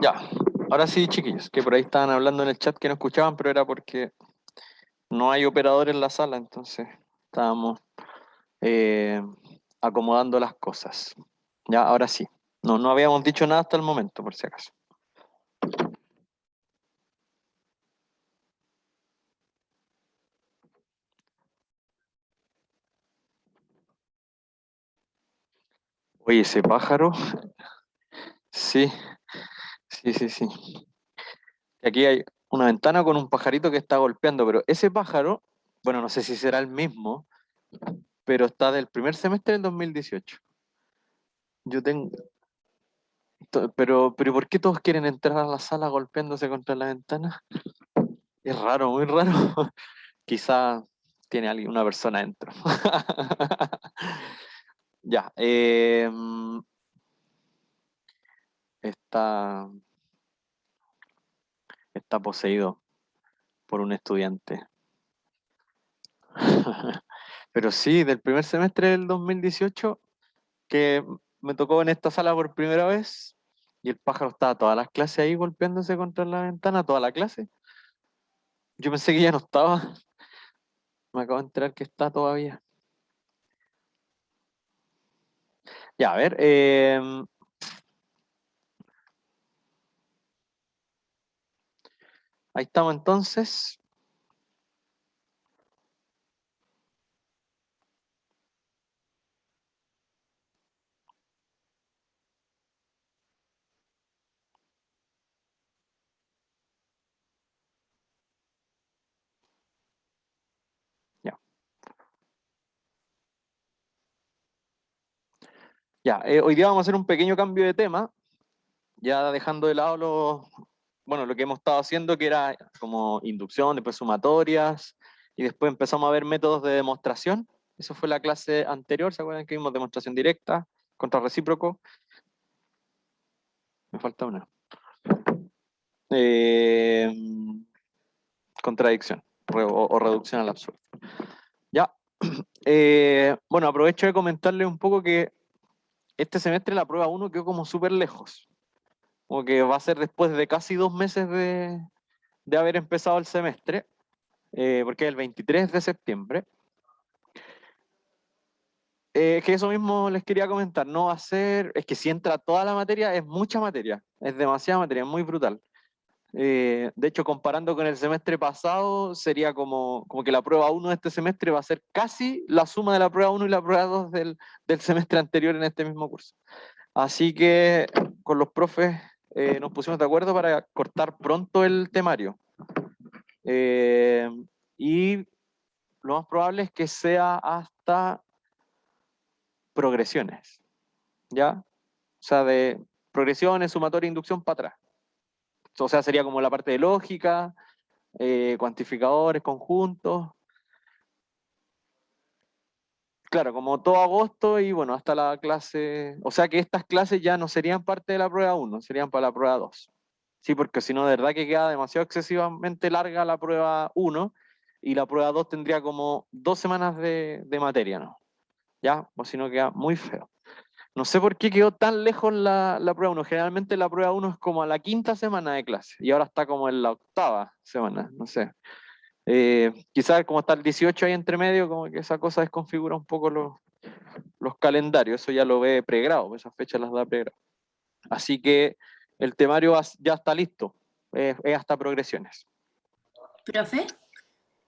Ya, ahora sí, chiquillos, que por ahí estaban hablando en el chat que no escuchaban, pero era porque no hay operador en la sala, entonces estábamos eh, acomodando las cosas. Ya, ahora sí. No habíamos dicho nada hasta el momento, por si acaso. Oye, ese pájaro, sí, sí. Aquí hay una ventana con un pajarito que está golpeando, pero ese pájaro, bueno, no sé si será el mismo, pero está del primer semestre del 2018. Yo tengo, pero ¿por qué todos quieren entrar a la sala golpeándose contra la ventana? Es raro, muy raro. Quizá tiene alguien, una persona dentro. Ya, está, está poseído por un estudiante. Pero sí, del primer semestre del 2018, que me tocó en esta sala por primera vez, y el pájaro estaba todas las clases ahí golpeándose contra la ventana, toda la clase. Yo pensé que ya no estaba, me acabo de enterar que está todavía. Ya, a ver, ahí estamos entonces. Ya, ya. Hoy día vamos a hacer un pequeño cambio de tema, ya dejando de lado lo que hemos estado haciendo, que era como inducción, después sumatorias, y después empezamos a ver métodos de demostración. Eso fue la clase anterior, ¿se acuerdan que vimos demostración directa, contra recíproco? Me falta una. Eh, Contradicción o reducción al absurdo. Ya. Bueno, aprovecho de comentarles un poco que este semestre la prueba 1 quedó como súper lejos. Como que va a ser después de casi 2 meses de haber empezado el semestre, porque es el 23 de septiembre. Que eso mismo les quería comentar, no va a ser, es que si entra toda la materia, es mucha materia, es demasiada materia, es muy brutal. De hecho, comparando con el semestre pasado, sería como que la prueba 1 de este semestre va a ser casi la suma de la prueba 1 y la prueba 2 del semestre anterior en este mismo curso. Así que con los profes nos pusimos de acuerdo para cortar pronto el temario. Eh, y lo más probable es que sea hasta progresiones, ¿ya? O sea, de progresiones, sumatoria, inducción para atrás. O sea, sería como la parte de lógica, cuantificadores, conjuntos. Claro, como todo agosto y bueno, hasta la clase. O sea que estas clases ya no serían parte de la prueba 1, serían para la prueba 2. Sí, porque si no, de verdad que queda demasiado excesivamente larga la prueba 1 y la prueba 2 tendría como 2 semanas de materia, ¿no? ¿Ya? O si no, queda muy feo. No sé por qué quedó tan lejos la prueba 1. Generalmente la prueba 1 es como a la quinta semana de clase y ahora está como en la octava semana, no sé. Quizás como está el 18 ahí entre medio, como que esa cosa desconfigura un poco los calendarios, eso ya lo ve pregrado, esas fechas las da pregrado. Así que el temario ya está listo, es hasta progresiones. ¿Profe?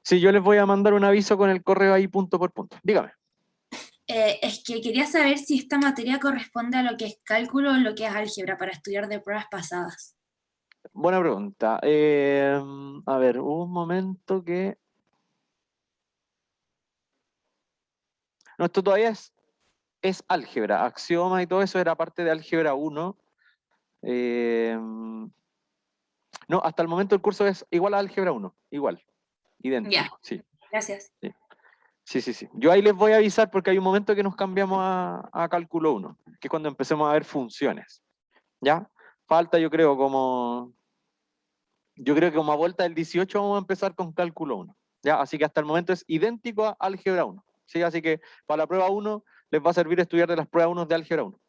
Sí, yo les voy a mandar un aviso con el correo ahí punto por punto. Dígame. Es que quería saber si esta materia corresponde a lo que es cálculo o lo que es álgebra para estudiar de pruebas pasadas. Buena pregunta. A ver, hubo un momento que... No, esto todavía es álgebra. Axioma y todo eso era parte de álgebra 1. No, hasta el momento el curso es igual a álgebra 1. Igual. Ya, Idéntico, sí. gracias. Sí. Yo ahí les voy a avisar porque hay un momento que nos cambiamos a cálculo 1, que es cuando empecemos a ver funciones. ¿Ya? Falta, yo creo que como a vuelta del 18 vamos a empezar con cálculo 1. ¿Ya? Así que hasta el momento es idéntico a álgebra 1. ¿Sí? Así que para la prueba 1 les va a servir estudiar de las pruebas 1 de álgebra 1.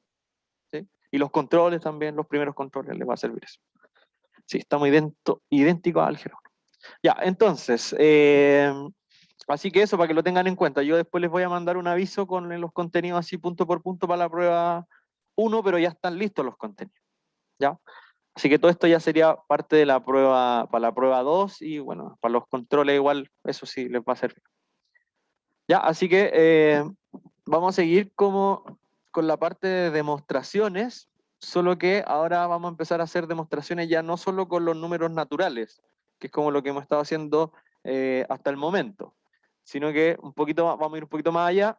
¿Sí? Y los controles también, los primeros controles les va a servir eso. Sí, estamos idénticos a álgebra 1. Ya, entonces, así que eso para que lo tengan en cuenta. Yo después les voy a mandar un aviso con los contenidos así punto por punto para la prueba 1, pero ya están listos los contenidos. ¿Ya? Así que todo esto ya sería parte de la prueba, para la prueba 2 y bueno, para los controles igual, eso sí les va a servir. Ya, así que vamos a seguir con la parte de demostraciones, solo que ahora vamos a empezar a hacer demostraciones ya no solo con los números naturales, que es como lo que hemos estado haciendo hasta el momento, sino que vamos a ir un poquito más allá,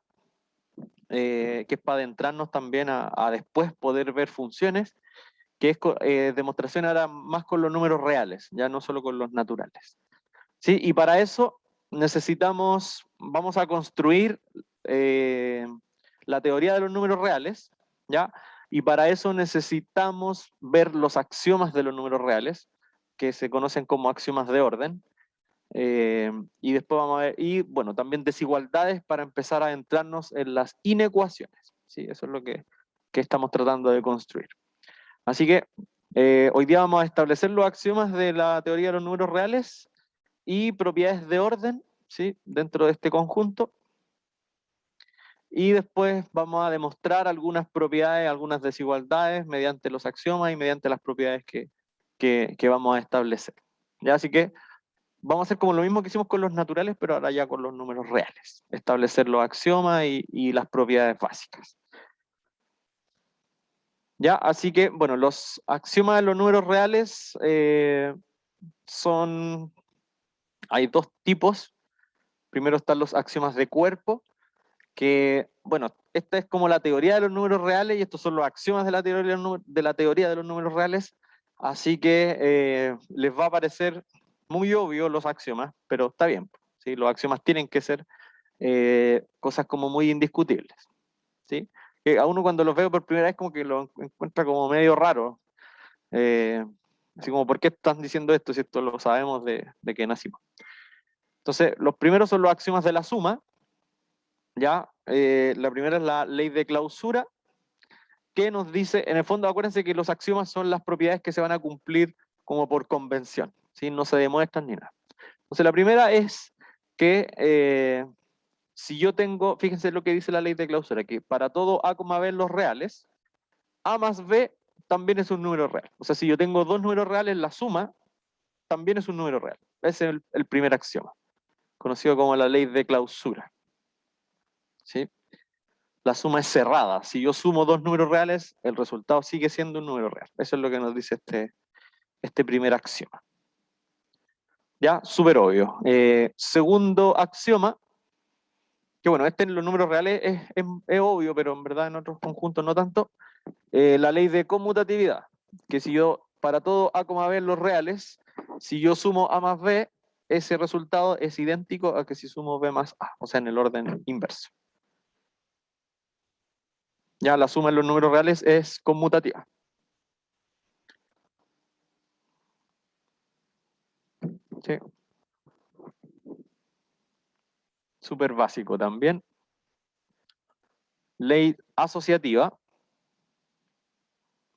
que es para adentrarnos también a después poder ver funciones, que es demostración ahora más con los números reales, ya no solo con los naturales. ¿Sí? Y para eso vamos a construir la teoría de los números reales, ¿ya? Y para eso necesitamos ver los axiomas de los números reales, que se conocen como axiomas de orden. Y después vamos a ver, y bueno, también desigualdades para empezar a adentrarnos en las inecuaciones. ¿Sí? Eso es lo que estamos tratando de construir. Así que hoy día vamos a establecer los axiomas de la teoría de los números reales y propiedades de orden, ¿sí? Dentro de este conjunto. Y después vamos a demostrar algunas propiedades, algunas desigualdades mediante los axiomas y mediante las propiedades que vamos a establecer. ¿Ya? Así que vamos a hacer como lo mismo que hicimos con los naturales, pero ahora ya con los números reales. Establecer los axiomas y las propiedades básicas. ¿Ya? Así que, bueno, los axiomas de los números reales hay dos tipos. Primero están los axiomas de cuerpo, que, bueno, esta es como la teoría de los números reales y estos son los axiomas de la teoría de los números reales, así que les va a parecer muy obvio los axiomas, pero está bien, ¿sí? Los axiomas tienen que ser cosas como muy indiscutibles, ¿sí? Que a uno cuando los veo por primera vez como que lo encuentra como medio raro, así como, ¿por qué están diciendo esto si esto lo sabemos de que nacimos? Entonces, los primeros son los axiomas de la suma, ¿ya? La primera es la ley de clausura, que nos dice, en el fondo, acuérdense que los axiomas son las propiedades que se van a cumplir como por convención, ¿sí? No se demuestran ni nada. Entonces, la primera es que si yo tengo, fíjense lo que dice la ley de clausura, que para todo A, B en los reales, A más B también es un número real. O sea, si yo tengo dos números reales, la suma también es un número real. Ese es el primer axioma, conocido como la ley de clausura. ¿Sí? La suma es cerrada. Si yo sumo dos números reales, el resultado sigue siendo un número real. Eso es lo que nos dice este primer axioma. ¿Ya? Súper obvio. Segundo axioma, que bueno, en los números reales es obvio, pero en verdad en otros conjuntos no tanto. La ley de conmutatividad, que si yo, para todo A, B en los reales, si yo sumo A más B, ese resultado es idéntico a que si sumo B más A, o sea, en el orden inverso. Ya la suma en los números reales es conmutativa. ¿Sí? Súper básico también. Ley asociativa.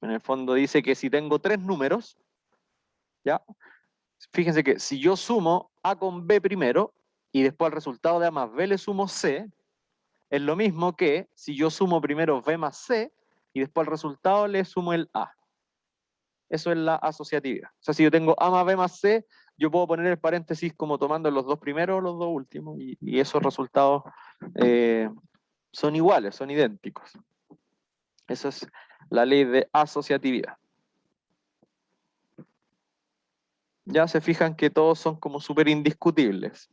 En el fondo dice que si tengo tres números, ¿ya? Fíjense que si yo sumo A con B primero, y después al resultado de A más B le sumo C, es lo mismo que si yo sumo primero B más C, y después al resultado le sumo el A. Eso es la asociatividad. O sea, si yo tengo A más B más C, yo puedo poner el paréntesis como tomando los dos primeros o los dos últimos, y esos resultados son iguales, son idénticos. Esa es la ley de asociatividad. Ya se fijan que todos son como súper indiscutibles.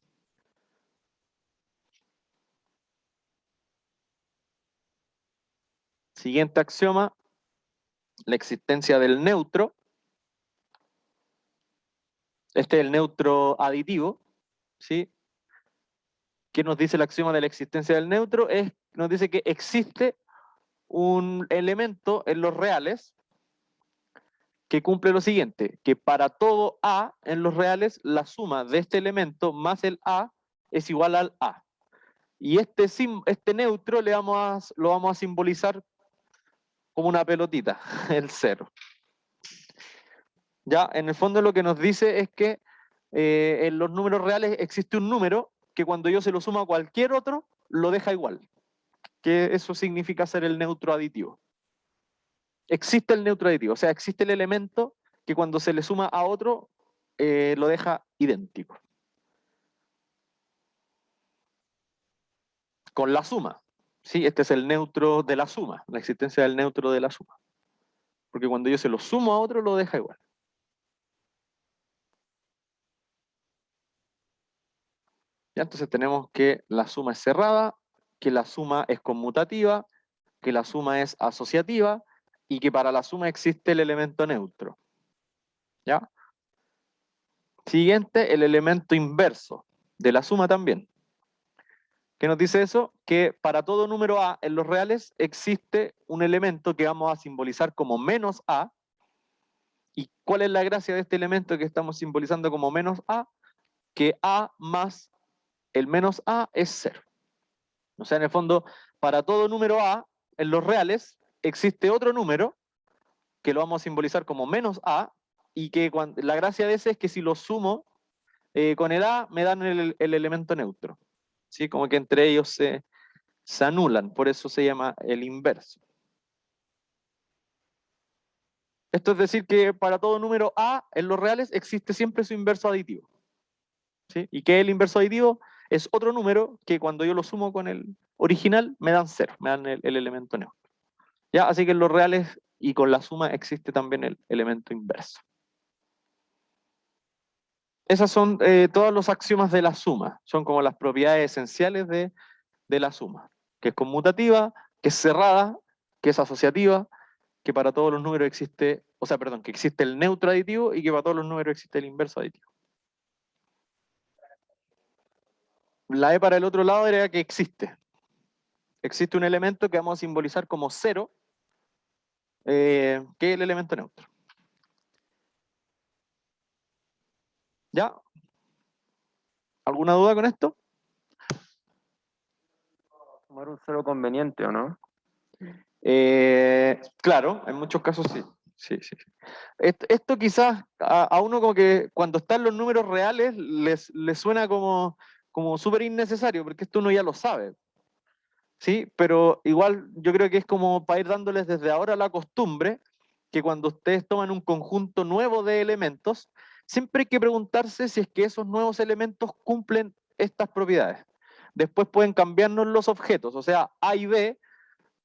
Siguiente axioma, la existencia del neutro. Este es el neutro aditivo, ¿sí? ¿Qué nos dice el axioma de la existencia del neutro? Nos dice que existe un elemento en los reales que cumple lo siguiente, que para todo A en los reales, la suma de este elemento más el A es igual al A. Y este neutro lo vamos a simbolizar como una pelotita, el 0. Ya, en el fondo lo que nos dice es que en los números reales existe un número que cuando yo se lo sumo a cualquier otro, lo deja igual. Que eso significa ser el neutro aditivo. Existe el neutro aditivo, o sea, existe el elemento que cuando se le suma a otro, lo deja idéntico. Con la suma. ¿Sí? Este es el neutro de la suma, la existencia del neutro de la suma. Porque cuando yo se lo sumo a otro, lo deja igual. ¿Ya? Entonces tenemos que la suma es cerrada, que la suma es conmutativa, que la suma es asociativa y que para la suma existe el elemento neutro. ¿Ya? Siguiente, el elemento inverso de la suma también. ¿Qué nos dice eso? Que para todo número a en los reales existe un elemento que vamos a simbolizar como menos a. ¿Y cuál es la gracia de este elemento que estamos simbolizando como menos a? Que a más el menos a es 0. O sea, en el fondo, para todo número a en los reales existe otro número que lo vamos a simbolizar como menos a, y que la gracia de ese es que si lo sumo con el a, me dan el elemento neutro. ¿Sí? Como que entre ellos se anulan, por eso se llama el inverso. Esto es decir que para todo número a en los reales existe siempre su inverso aditivo. ¿Sí? ¿Y qué es el inverso aditivo? Es otro número que cuando yo lo sumo con el original me dan 0, me dan el elemento neutro. ¿Ya? Así que en los reales y con la suma existe también el elemento inverso. Esas son todos los axiomas de la suma, son como las propiedades esenciales de la suma, que es conmutativa, que es cerrada, que es asociativa, que para todos los números existe, o sea, perdón, que existe el neutro aditivo y que para todos los números existe el inverso aditivo. La E para el otro lado era que existe. Existe un elemento que vamos a simbolizar como 0, que es el elemento neutro. ¿Ya? ¿Alguna duda con esto? Tomar un 0 conveniente, ¿o no? Claro, en muchos casos sí. Sí. Esto quizás a uno como que cuando están los números reales les suena como súper innecesario, porque esto uno ya lo sabe. ¿Sí? Pero igual yo creo que es como para ir dándoles desde ahora la costumbre que cuando ustedes toman un conjunto nuevo de elementos, siempre hay que preguntarse si es que esos nuevos elementos cumplen estas propiedades. Después pueden cambiarnos los objetos, o sea, A y B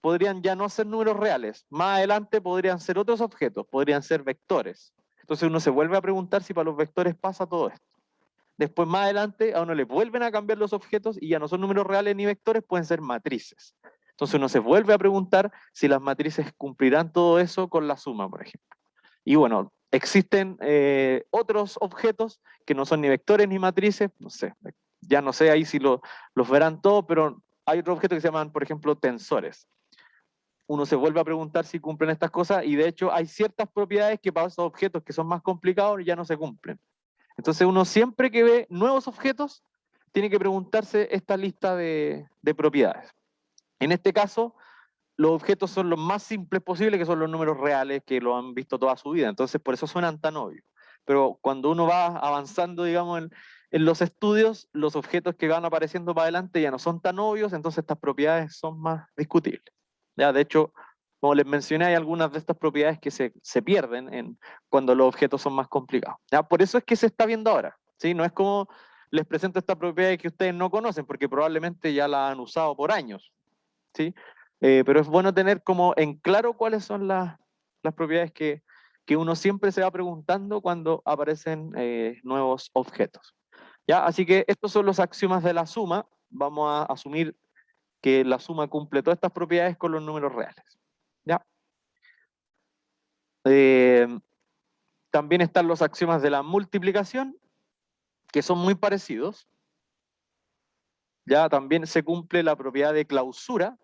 podrían ya no ser números reales. Más adelante podrían ser otros objetos, podrían ser vectores. Entonces uno se vuelve a preguntar si para los vectores pasa todo esto. Después más adelante a uno le vuelven a cambiar los objetos y ya no son números reales ni vectores, pueden ser matrices. Entonces uno se vuelve a preguntar si las matrices cumplirán todo eso con la suma, por ejemplo. Y bueno, existen otros objetos que no son ni vectores ni matrices, no sé, ya no sé ahí si los verán todos, pero hay otros objetos que se llaman, por ejemplo, tensores. Uno se vuelve a preguntar si cumplen estas cosas y de hecho hay ciertas propiedades que para esos objetos que son más complicados ya no se cumplen. Entonces uno siempre que ve nuevos objetos tiene que preguntarse esta lista de propiedades. En este caso, los objetos son los más simples posibles, que son los números reales, que lo han visto toda su vida. Entonces por eso suenan tan obvios. Pero cuando uno va avanzando, digamos, en los estudios, los objetos que van apareciendo para adelante ya no son tan obvios, entonces estas propiedades son más discutibles. Ya, de hecho, como les mencioné, hay algunas de estas propiedades que se pierden cuando los objetos son más complicados. ¿Ya? Por eso es que se está viendo ahora. ¿Sí? No es como les presento esta propiedad que ustedes no conocen, porque probablemente ya la han usado por años. ¿Sí? Pero es bueno tener como en claro cuáles son las propiedades que uno siempre se va preguntando cuando aparecen nuevos objetos. ¿Ya? Así que estos son los axiomas de la suma. Vamos a asumir que la suma cumple todas estas propiedades con los números reales. ¿Ya? También están los axiomas de la multiplicación, que son muy parecidos. Ya también se cumple la propiedad de clausura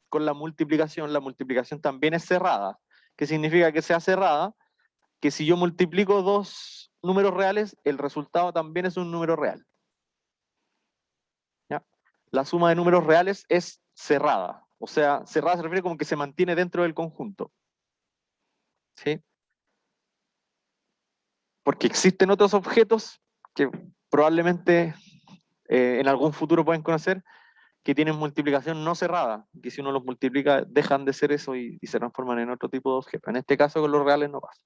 con la multiplicación. La multiplicación también es cerrada. ¿Qué significa que sea cerrada? Que si yo multiplico dos números reales, el resultado también es un número real. ¿Ya? La suma de números reales es cerrada. O sea, cerrada se refiere como que se mantiene dentro del conjunto. ¿Sí? Porque existen otros objetos que probablemente en algún futuro pueden conocer, que tienen multiplicación no cerrada, que si uno los multiplica dejan de ser eso y se transforman en otro tipo de objeto. En este caso con los reales no pasa.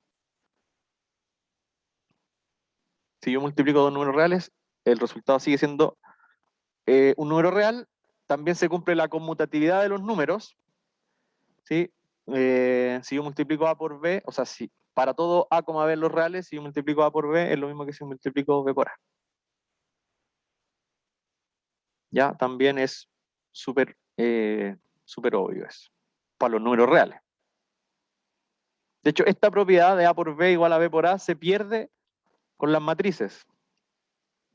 Si yo multiplico dos números reales, el resultado sigue siendo un número real. También se cumple la conmutatividad de los números. ¿Sí? Si yo multiplico A por B, o sea, si para todo A, B en los reales, si yo multiplico A por B, es lo mismo que si multiplico B por A. Ya, también es súper súper obvio eso, para los números reales. De hecho, esta propiedad de A por B igual a B por A se pierde con las matrices.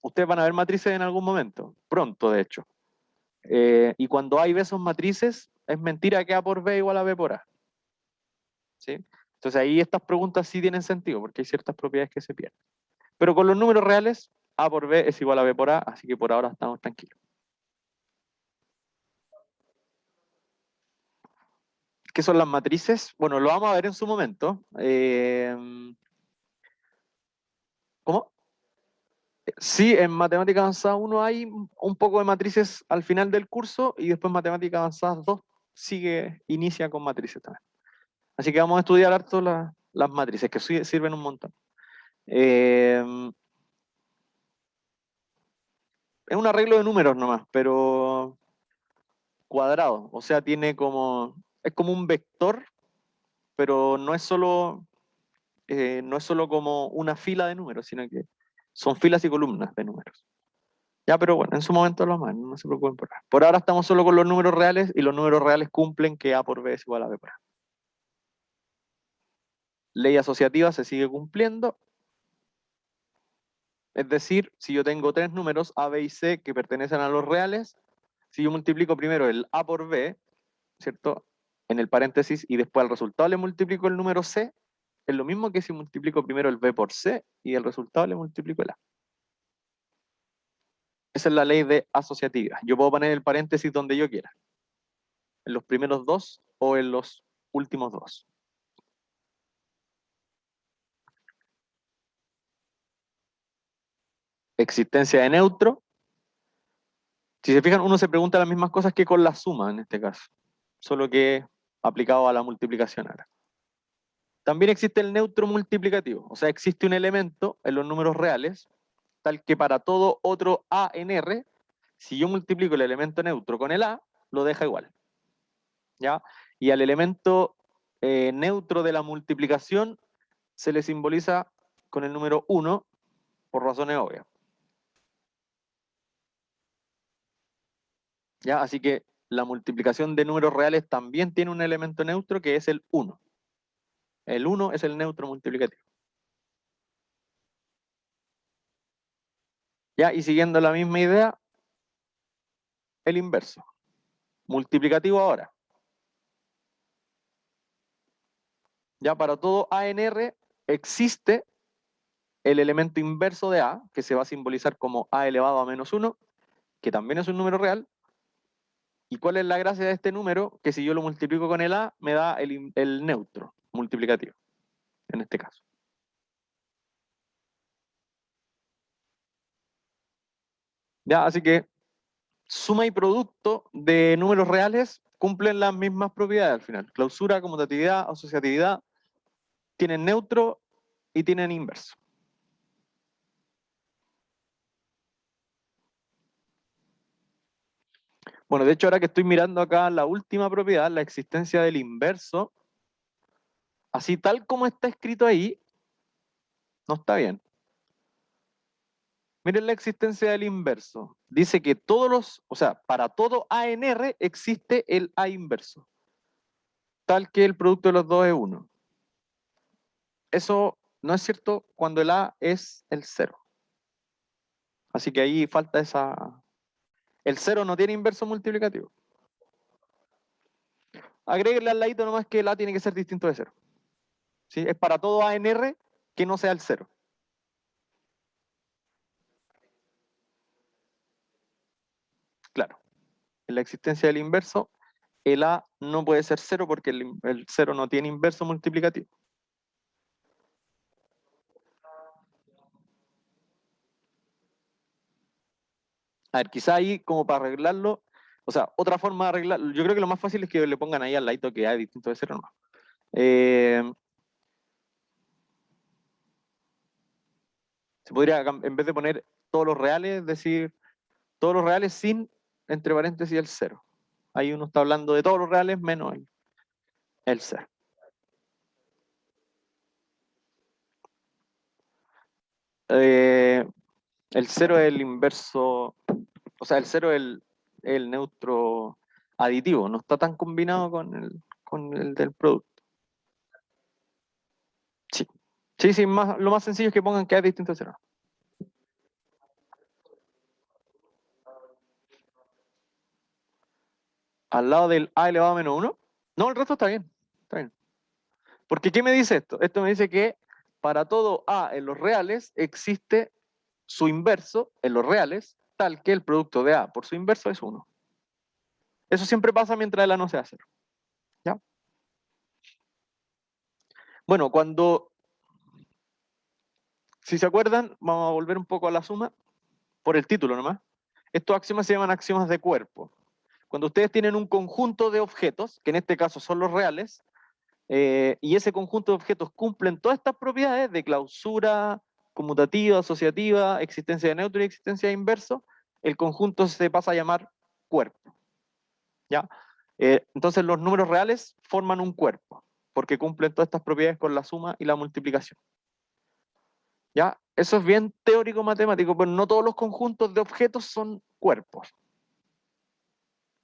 Ustedes van a ver matrices en algún momento, pronto de hecho. Y cuando hay esos matrices, es mentira que A por B igual a B por A. ¿Sí? Entonces ahí estas preguntas sí tienen sentido, porque hay ciertas propiedades que se pierden. Pero con los números reales, A por B es igual a B por A, así que por ahora estamos tranquilos. ¿Qué son las matrices? Bueno, lo vamos a ver en su momento. ¿Cómo? Sí, en Matemática Avanzada 1 hay un poco de matrices al final del curso y después Matemática Avanzada 2 inicia con matrices también. Así que vamos a estudiar harto las matrices, que sirven un montón. Es un arreglo de números nomás, pero cuadrado. O sea, es como un vector, pero no es solo como una fila de números, sino que son filas y columnas de números. Ya, pero bueno, en su momento lo más, no se preocupen por ahora. Por ahora estamos solo con los números reales y los números reales cumplen que A por B es igual a B por A. Ley asociativa se sigue cumpliendo. Es decir, si yo tengo tres números A, B y C que pertenecen a los reales, si yo multiplico primero el A por B, ¿cierto? En el paréntesis y después al resultado le multiplico el número C, es lo mismo que si multiplico primero el B por C y el resultado le multiplico el A. Esa es la ley de asociatividad. Yo puedo poner el paréntesis donde yo quiera. En los primeros dos o en los últimos dos. Existencia de neutro. Si se fijan, uno se pregunta las mismas cosas que con la suma en este caso, solo que aplicado a la multiplicación ahora. También existe el neutro multiplicativo, o sea, existe un elemento en los números reales, tal que para todo otro A en R, si yo multiplico el elemento neutro con el A, lo deja igual. ¿Ya? Y al elemento neutro de la multiplicación se le simboliza con el número 1 por razones obvias. ¿Ya? Así que la multiplicación de números reales también tiene un elemento neutro que es el 1. El 1 es el neutro multiplicativo. ¿Ya? Y siguiendo la misma idea, el inverso. Multiplicativo ahora. Ya para todo A en R existe el elemento inverso de A, que se va a simbolizar como A elevado a menos 1, que también es un número real. ¿Y cuál es la gracia de este número? Que si yo lo multiplico con el A, me da el neutro multiplicativo, en este caso. ¿Ya? Así que suma y producto de números reales cumplen las mismas propiedades al final. Clausura, conmutatividad, asociatividad, tienen neutro y tienen inverso. Bueno, de hecho ahora que estoy mirando acá la última propiedad, la existencia del inverso, así tal como está escrito ahí, no está bien. Miren la existencia del inverso. Dice que para todo A en R existe el A inverso. Tal que el producto de los dos es 1. Eso no es cierto cuando el A es el 0. Así que ahí falta esa... El 0 no tiene inverso multiplicativo. Agréguenle al ladito nomás que el A tiene que ser distinto de 0. ¿Sí? Es para todo A en R que no sea el 0. Claro. En la existencia del inverso el A no puede ser 0 porque el 0 no tiene inverso multiplicativo. A ver, quizá ahí como para arreglarlo, o sea, otra forma de arreglarlo, yo creo que lo más fácil es que le pongan ahí al ladito que A es distinto de 0, no. Se podría, en vez de poner todos los reales, decir todos los reales sin, entre paréntesis, el 0. Ahí uno está hablando de todos los reales menos el 0. El 0 es el inverso, o sea, el 0 es el neutro aditivo, no está tan combinado con el del producto. Sí, sí, sí, lo más sencillo es que pongan que A es distinto a 0. Al lado del A elevado a menos 1. No, el resto está bien. Está bien. Porque ¿qué me dice esto? Esto me dice que para todo A en los reales existe su inverso en los reales, tal que el producto de A por su inverso es 1. Eso siempre pasa mientras el A no sea 0. ¿Ya? Bueno, si se acuerdan, vamos a volver un poco a la suma, por el título nomás. Estos axiomas se llaman axiomas de cuerpo. Cuando ustedes tienen un conjunto de objetos, que en este caso son los reales, y ese conjunto de objetos cumplen todas estas propiedades de clausura, conmutativa, asociativa, existencia de neutro y existencia de inverso, el conjunto se pasa a llamar cuerpo. ¿Ya? Entonces los números reales forman un cuerpo, porque cumplen todas estas propiedades con la suma y la multiplicación. ¿Ya? Eso es bien teórico matemático, pero no todos los conjuntos de objetos son cuerpos.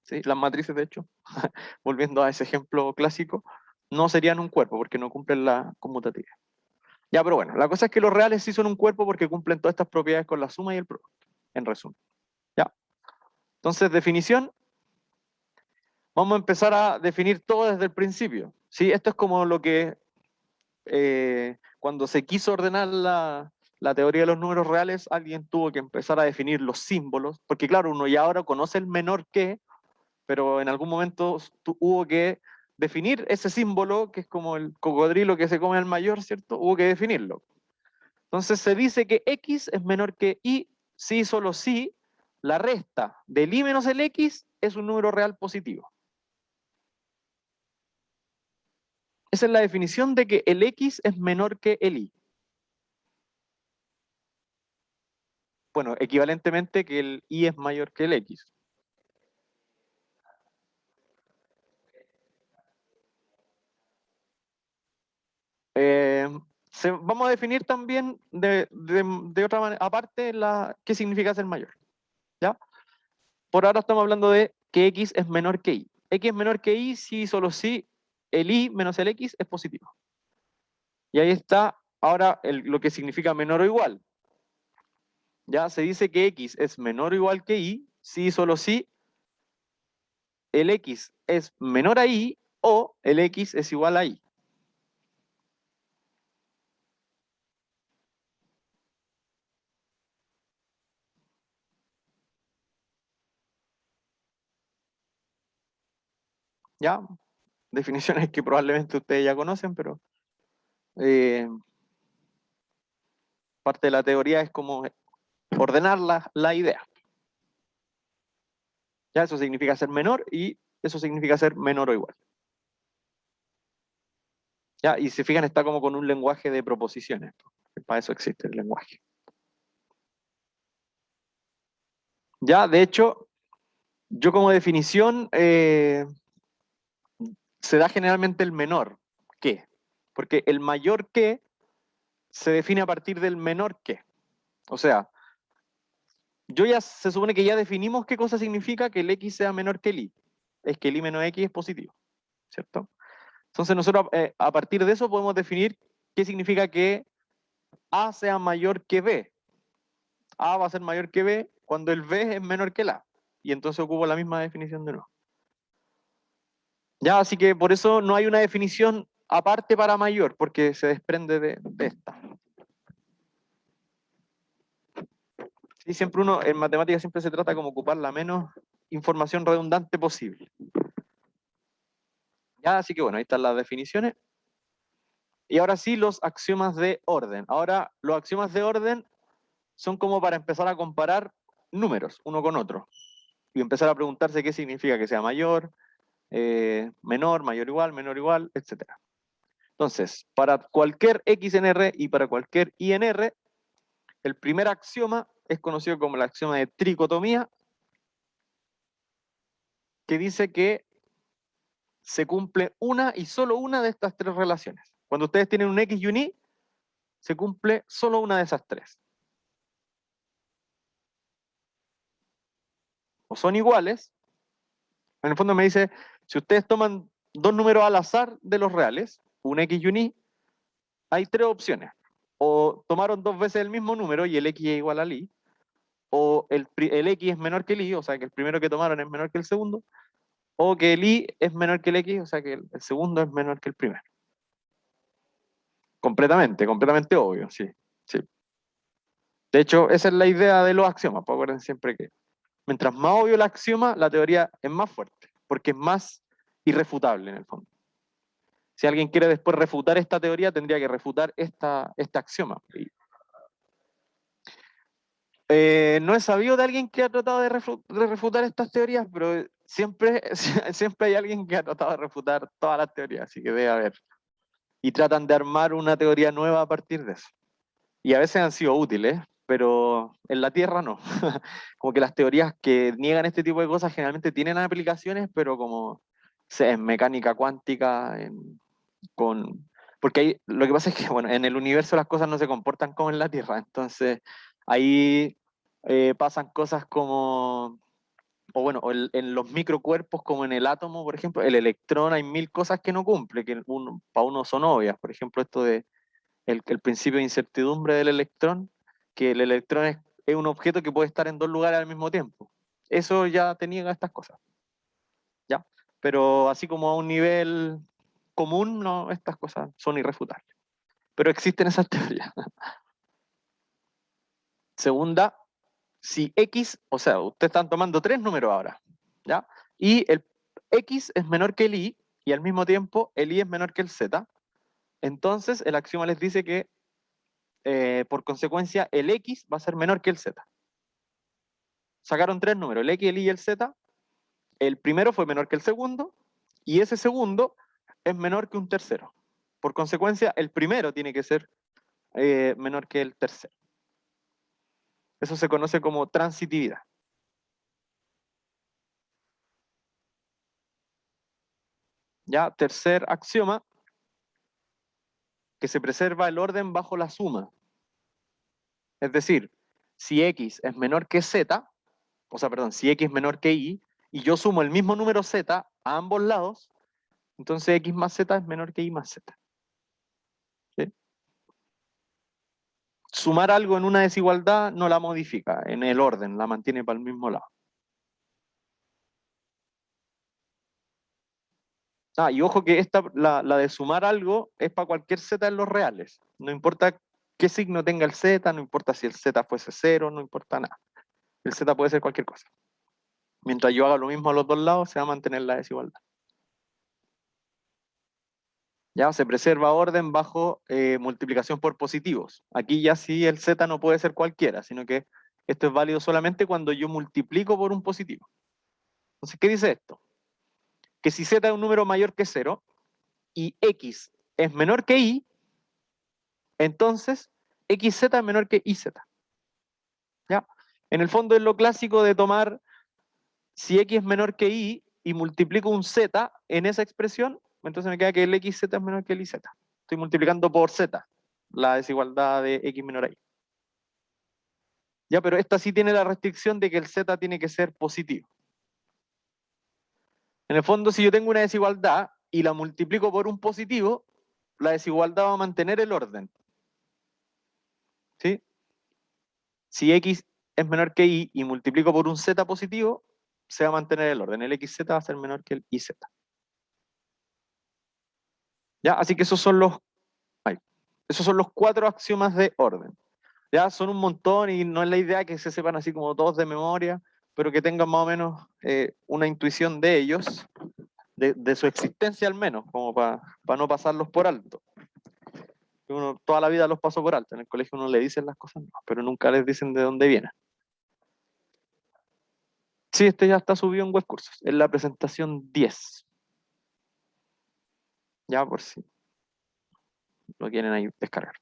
¿Sí? Las matrices, de hecho, volviendo a ese ejemplo clásico, no serían un cuerpo porque no cumplen la conmutativa. Ya, pero bueno, la cosa es que los reales sí son un cuerpo porque cumplen todas estas propiedades con la suma y el producto, en resumen. ¿Ya? Entonces, definición. Vamos a empezar a definir todo desde el principio. ¿Sí? Esto es como lo que cuando se quiso ordenar la teoría de los números reales, alguien tuvo que empezar a definir los símbolos, porque claro, uno ya ahora conoce el menor que, pero en algún momento hubo que definir ese símbolo, que es como el cocodrilo que se come al mayor, ¿cierto? Hubo que definirlo. Entonces se dice que X es menor que Y, si solo si la resta del Y menos el X es un número real positivo. Esa es la definición de que el X es menor que el Y. Bueno, equivalentemente que el Y es mayor que el X. Vamos a definir también de otra manera, aparte, qué significa ser mayor. ¿Ya? Por ahora estamos hablando de que X es menor que Y. X es menor que Y si solo si el Y menos el X es positivo. Y ahí está ahora lo que significa menor o igual. Ya se dice que X es menor o igual que Y si solo si el X es menor a Y o el X es igual a Y. ¿Ya? Definiciones que probablemente ustedes ya conocen, pero parte de la teoría es como ordenar la idea. ¿Ya? Eso significa ser menor y eso significa ser menor o igual. ¿Ya? Y si se fijan, está como con un lenguaje de proposiciones. Para eso existe el lenguaje. Ya, de hecho, yo como definición se da generalmente el menor que, porque el mayor que se define a partir del menor que. O sea, se supone que ya definimos qué cosa significa que el X sea menor que el Y. Es que el Y menos X es positivo, ¿cierto? Entonces nosotros a partir de eso podemos definir qué significa que A sea mayor que B. A va a ser mayor que B cuando el B es menor que el A. Y entonces ocupo la misma definición de nuevo. Ya, así que por eso no hay una definición aparte para mayor, porque se desprende de esta. Sí, siempre en matemáticas siempre se trata como ocupar la menos información redundante posible. Ya, así que bueno, ahí están las definiciones. Y ahora sí, los axiomas de orden. Ahora, los axiomas de orden son como para empezar a comparar números uno con otro. Y empezar a preguntarse qué significa que sea mayor, menor, menor igual, etc. Entonces, para cualquier x en R y para cualquier y en R, el primer axioma es conocido como el axioma de tricotomía, que dice que se cumple una y solo una de estas tres relaciones. Cuando ustedes tienen un X y un Y, se cumple solo una de esas tres. O son iguales. En el fondo me dice, si ustedes toman dos números al azar de los reales, un X y un Y, hay tres opciones. O tomaron dos veces el mismo número y el X es igual al Y, o el X es menor que el Y, o sea que el primero que tomaron es menor que el segundo, o que el Y es menor que el X, o sea que el segundo es menor que el primero. Completamente obvio, sí, sí. De hecho, esa es la idea de los axiomas, pues acuérdense siempre que mientras más obvio el axioma, la teoría es más fuerte, porque es más irrefutable en el fondo. Si alguien quiere después refutar esta teoría, tendría que refutar este axioma. No he sabido de alguien que ha tratado de refutar estas teorías, pero siempre hay alguien que ha tratado de refutar todas las teorías, así que debe haber. Y tratan de armar una teoría nueva a partir de eso. Y a veces han sido útiles, pero en la Tierra no. Como que las teorías que niegan este tipo de cosas generalmente tienen aplicaciones, pero como en mecánica cuántica, porque lo que pasa es que bueno, en el universo las cosas no se comportan como en la Tierra, entonces ahí pasan cosas como, o bueno, en los microcuerpos como en el átomo, por ejemplo, el electrón hay mil cosas que no cumple, que para uno son obvias, por ejemplo esto de el principio de incertidumbre del electrón, que el electrón es un objeto que puede estar en dos lugares al mismo tiempo. Eso ya te niega estas cosas. ¿Ya? Pero así como a un nivel común, no, estas cosas son irrefutables. Pero existen esas teorías. Segunda, si X, o sea, ustedes están tomando tres números ahora, ¿ya? Y el X es menor que el Y, y al mismo tiempo el Y es menor que el Z, entonces el axioma les dice que por consecuencia el X va a ser menor que el Z. Sacaron tres números, el X, el Y y el Z. El primero fue menor que el segundo, y ese segundo es menor que un tercero. Por consecuencia, el primero tiene que ser menor que el tercero. Eso se conoce como transitividad. Ya, tercer axioma, que se preserva el orden bajo la suma. Es decir, si X es menor que Z, o sea, perdón, si X es menor que Y, y yo sumo el mismo número Z a ambos lados, entonces X más Z es menor que Y más Z. ¿Sí? Sumar algo en una desigualdad no la modifica en el orden, la mantiene para el mismo lado. Ah, y ojo que la de sumar algo es para cualquier Z en los reales. No importa qué signo tenga el Z, no importa si el Z fuese 0, no importa nada. El Z puede ser cualquier cosa. Mientras yo haga lo mismo a los dos lados, se va a mantener la desigualdad. Ya se preserva orden bajo multiplicación por positivos. Aquí ya sí el Z no puede ser cualquiera, sino que esto es válido solamente cuando yo multiplico por un positivo. Entonces, ¿qué dice esto? Que si Z es un número mayor que 0 y X es menor que Y, entonces XZ es menor que YZ. ¿Ya? En el fondo es lo clásico de tomar, si X es menor que Y multiplico un Z en esa expresión, entonces me queda que el XZ es menor que el YZ. Estoy multiplicando por Z, la desigualdad de X menor a Y. Ya, pero esta sí tiene la restricción de que el Z tiene que ser positivo. En el fondo, si yo tengo una desigualdad y la multiplico por un positivo, la desigualdad va a mantener el orden. ¿Sí? Si X es menor que Y y multiplico por un Z positivo, se va a mantener el orden. El XZ va a ser menor que el YZ. ¿Ya? Así que esos son los cuatro axiomas de orden. Ya son un montón y no es la idea que se sepan así como todos de memoria, pero que tengan más o menos una intuición de ellos. de su existencia al menos, como para no pasarlos por alto. Uno toda la vida los pasó por alto, en el colegio uno le dicen las cosas, no, pero nunca les dicen de dónde vienen. Sí, este ya está subido en Webcursos, es la presentación 10. Ya por si lo quieren ahí descargar.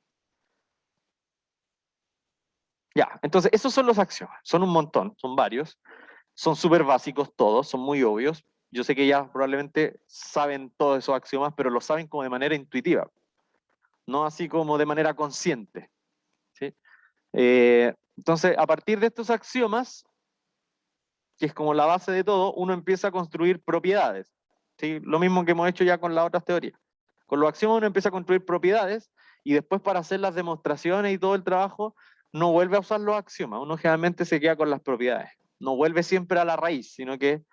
Ya, entonces esos son los axiomas, son un montón, son varios, son súper básicos todos, son muy obvios. Yo sé que ya probablemente saben todos esos axiomas, pero los saben como de manera intuitiva, no así como de manera consciente. ¿Sí? Entonces, a partir de estos axiomas, que es como la base de todo, uno empieza a construir propiedades. ¿Sí? Lo mismo que hemos hecho ya con las otras teorías. Con los axiomas uno empieza a construir propiedades y después para hacer las demostraciones y todo el trabajo, no vuelve a usar los axiomas. Uno generalmente se queda con las propiedades. No vuelve siempre a la raíz, sino que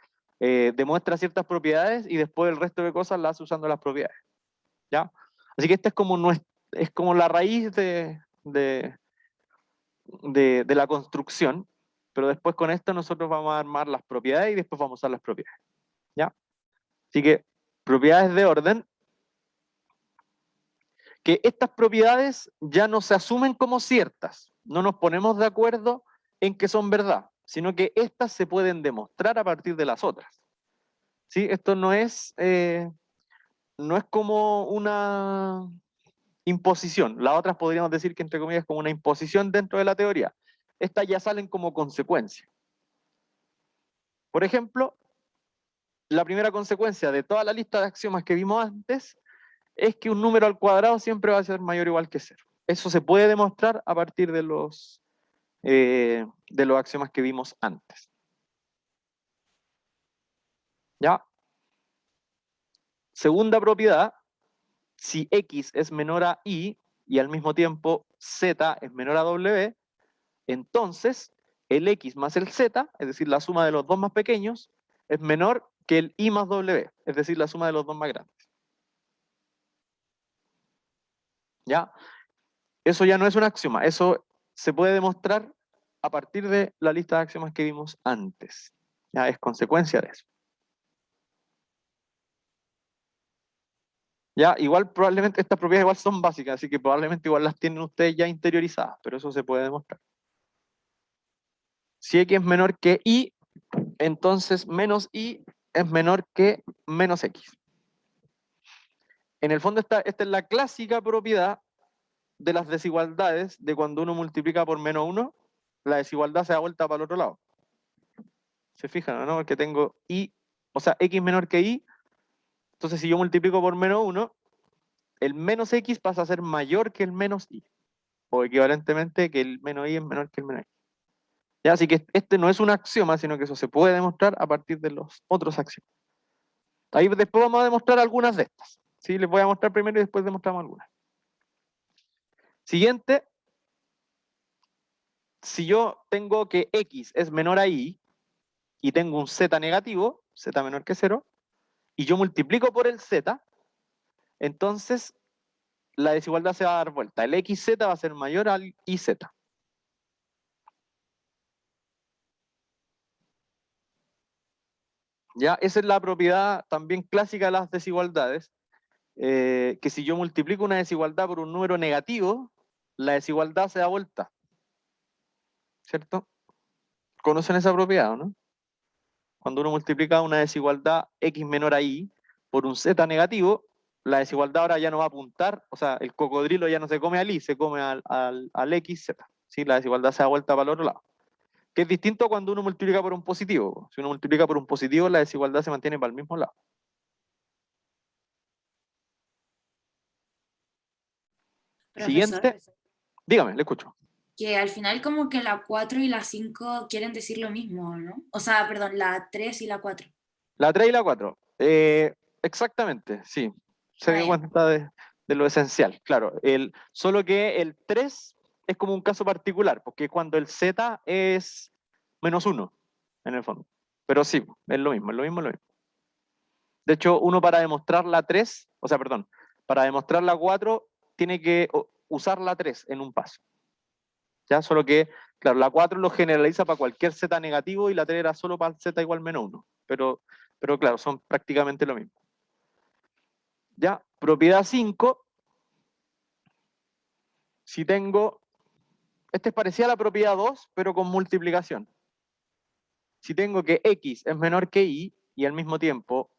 demuestra ciertas propiedades y después el resto de cosas las hace usando las propiedades. ¿Ya? Así que esta es como la raíz de la construcción, pero después con esto nosotros vamos a armar las propiedades y después vamos a usar las propiedades. ¿Ya? Así que propiedades de orden, que estas propiedades ya no se asumen como ciertas, no nos ponemos de acuerdo en que son verdad, sino que estas se pueden demostrar a partir de las otras. ¿Sí? Esto no es como una imposición, las otras podríamos decir que entre comillas es como una imposición dentro de la teoría. Estas ya salen como consecuencia. Por ejemplo, la primera consecuencia de toda la lista de axiomas que vimos antes es que un número al cuadrado siempre va a ser mayor o igual que 0. Eso se puede demostrar a partir de los axiomas que vimos antes. ¿Ya? Segunda propiedad, si x es menor a y y al mismo tiempo z es menor a w, entonces el x más el z, es decir, la suma de los dos más pequeños, es menor que el y más w, es decir, la suma de los dos más grandes. ¿Ya? Eso ya no es un axioma, eso se puede demostrar a partir de la lista de axiomas que vimos antes. Ya es consecuencia de eso. Ya, igual probablemente estas propiedades igual son básicas, así que probablemente igual las tienen ustedes ya interiorizadas, pero eso se puede demostrar. Si x es menor que y, entonces menos y es menor que menos x. En el fondo esta es la clásica propiedad de las desigualdades de cuando uno multiplica por menos 1, la desigualdad se da vuelta para el otro lado. ¿Se fijan, no? Porque tengo y, o sea, x menor que y, entonces si yo multiplico por menos 1, el menos x pasa a ser mayor que el menos y, o equivalentemente que el menos y es menor que el menos y. ¿Ya? Así que este no es un axioma, sino que eso se puede demostrar a partir de los otros axiomas. Ahí después vamos a demostrar algunas de estas. ¿Sí? Les voy a mostrar primero y después demostramos algunas. Siguiente, si yo tengo que x es menor a y y tengo un z negativo, z menor que 0, y yo multiplico por el z, entonces la desigualdad se va a dar vuelta. El xz va a ser mayor al iz. ¿Ya? Esa es la propiedad también clásica de las desigualdades, que si yo multiplico una desigualdad por un número negativo, la desigualdad se da vuelta. ¿Cierto? ¿Conocen esa propiedad o no? Cuando uno multiplica una desigualdad x menor a y por un z negativo, la desigualdad ahora ya no va a apuntar, o sea, el cocodrilo ya no se come al y, se come al xz. ¿Sí? La desigualdad se da vuelta para el otro lado. Que es distinto cuando uno multiplica por un positivo. Si uno multiplica por un positivo, la desigualdad se mantiene para el mismo lado. Profesor, Siguiente. Dígame, le escucho. que al final como que la 4 y la 5 quieren decir lo mismo, ¿no? O sea, perdón, la 3 y la 4. La 3 y la 4. Exactamente, sí. Se dio cuenta de lo esencial. Claro, solo que el 3 es como un caso particular, porque cuando el z es menos 1, en el fondo. Pero sí, es lo mismo, es lo mismo, es lo mismo. De hecho, uno para demostrar la 3, o sea, perdón, para demostrar la 4, tiene que usar la 3 en un paso. ¿Ya? Solo que, claro, la 4 lo generaliza para cualquier z negativo y la 3 era solo para el z igual menos 1. Pero pero claro, son prácticamente lo mismo. Ya, propiedad 5, si tengo, este es parecido a la propiedad 2, pero con multiplicación. Si tengo que X es menor que Y y al mismo tiempo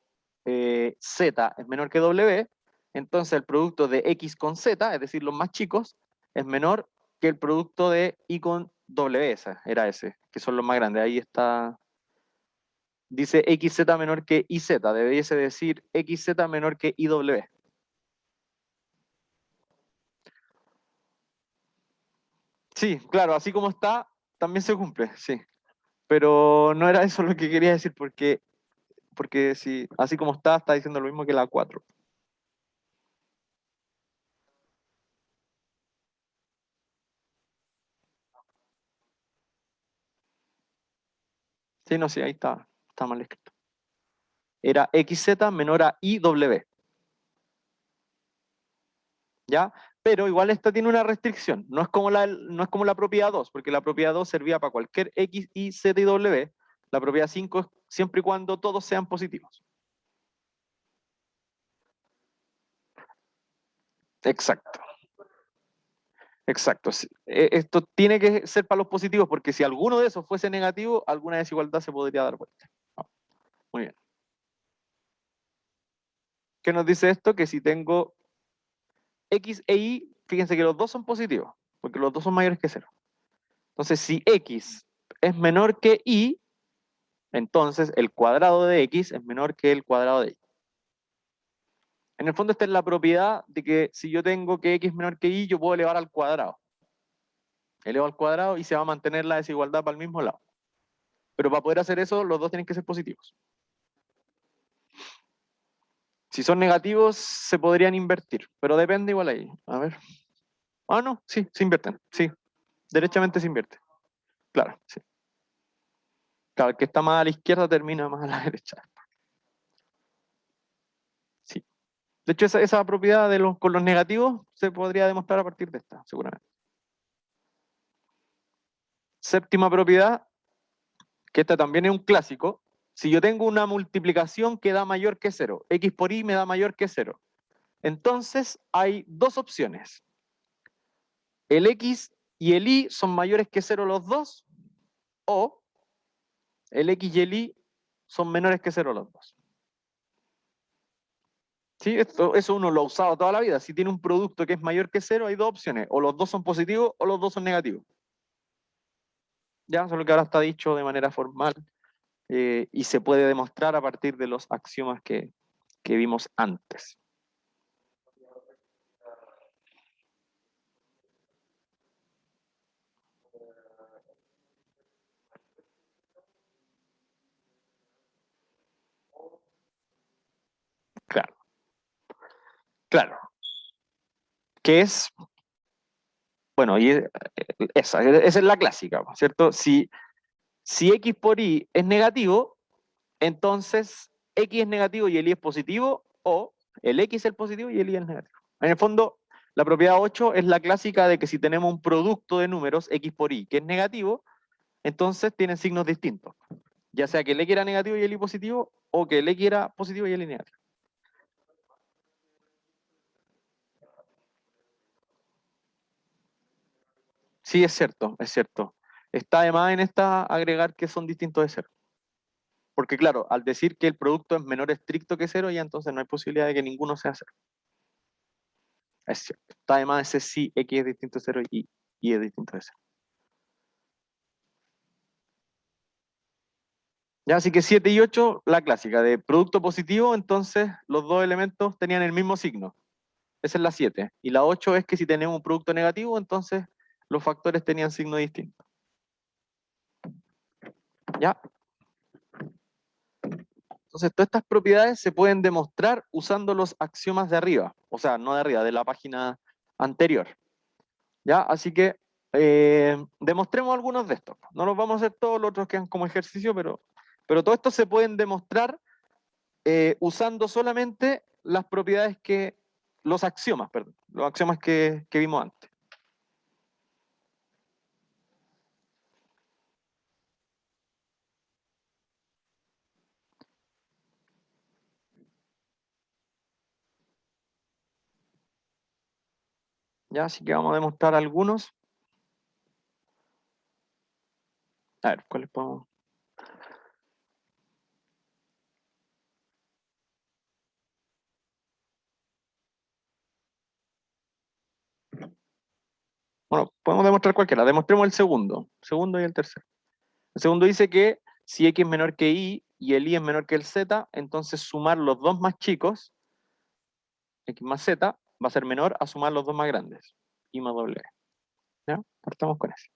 Z es menor que W, entonces el producto de X con Z, es decir, los más chicos, es menor que el producto de Y con W, esa era ese, que son los más grandes. Ahí está, dice XZ menor que YZ, debiese decir XZ menor que YW. Sí, claro, así como está, también se cumple, sí. Pero no era eso lo que quería decir, porque si, así como está diciendo lo mismo que la 4. Sí, no, sí, ahí está mal escrito. Era XZ menor a IW. ¿Ya? Pero igual esta tiene una restricción. No es como la propiedad 2, porque la propiedad 2 servía para cualquier X, Y, Z y W. La propiedad 5 es siempre y cuando todos sean positivos. Exacto. Exacto. Esto tiene que ser para los positivos, porque si alguno de esos fuese negativo, alguna desigualdad se podría dar vuelta. Muy bien. ¿Qué nos dice esto? Que si tengo X e Y, fíjense que los dos son positivos, porque los dos son mayores que 0. Entonces, si X es menor que Y, entonces el cuadrado de X es menor que el cuadrado de Y. En el fondo esta es la propiedad de que si yo tengo que X es menor que Y, yo puedo elevar al cuadrado. Elevo al cuadrado y se va a mantener la desigualdad para el mismo lado. Pero para poder hacer eso, los dos tienen que ser positivos. Si son negativos, se podrían invertir, pero depende igual ahí. A ver. Ah, no, sí, se invierten. Sí, derechamente se invierte. Claro, sí. Claro, el que está más a la izquierda termina más a la derecha. Sí. De hecho, esa propiedad con los negativos se podría demostrar a partir de esta, seguramente. Séptima propiedad, que esta también es un clásico. Si yo tengo una multiplicación que da mayor que 0, X por Y me da mayor que 0. Entonces hay dos opciones. El X y el Y son mayores que 0 los dos, o el X y el Y son menores que 0 los dos. ¿Sí? Eso uno lo ha usado toda la vida. Si tiene un producto que es mayor que 0, hay dos opciones. O los dos son positivos o los dos son negativos. Ya, solo que ahora está dicho de manera formal y se puede demostrar a partir de los axiomas que vimos antes. Claro. Claro. Que es, bueno, y esa es la clásica, ¿cierto? Si X por Y es negativo, entonces X es negativo y el Y es positivo, o el X es el positivo y el Y es negativo. En el fondo, la propiedad 8 es la clásica de que si tenemos un producto de números X por Y que es negativo, entonces tienen signos distintos. Ya sea que el X era negativo y el Y positivo, o que el X era positivo y el Y negativo. Sí, es cierto, es cierto. Está además en esta agregar que son distintos de 0. Porque claro, al decir que el producto es menor estricto que 0, ya entonces no hay posibilidad de que ninguno sea 0. Es cierto. Está además ese sí, X es distinto de 0 y Y es distinto de 0. Ya, así que 7 y 8, la clásica de producto positivo, entonces los dos elementos tenían el mismo signo. Esa es la 7. Y la 8 es que si tenemos un producto negativo, entonces los factores tenían signo distinto. ¿Ya? Entonces, todas estas propiedades se pueden demostrar usando los axiomas de arriba. O sea, no de arriba, de la página anterior. ¿Ya? Así que demostremos algunos de estos. No los vamos a hacer todos, los otros quedan como ejercicio, pero todo esto se pueden demostrar usando solamente las propiedades los axiomas, perdón, los axiomas que vimos antes. Ya, así que vamos a demostrar algunos. A ver, ¿cuáles podemos? Bueno, podemos demostrar cualquiera. Demostremos el segundo y el tercero. El segundo dice que si x es menor que y el y es menor que el z, entonces sumar los dos más chicos, x más z, va a ser menor a sumar los dos más grandes, y más w. ¿Ya? Partamos con eso.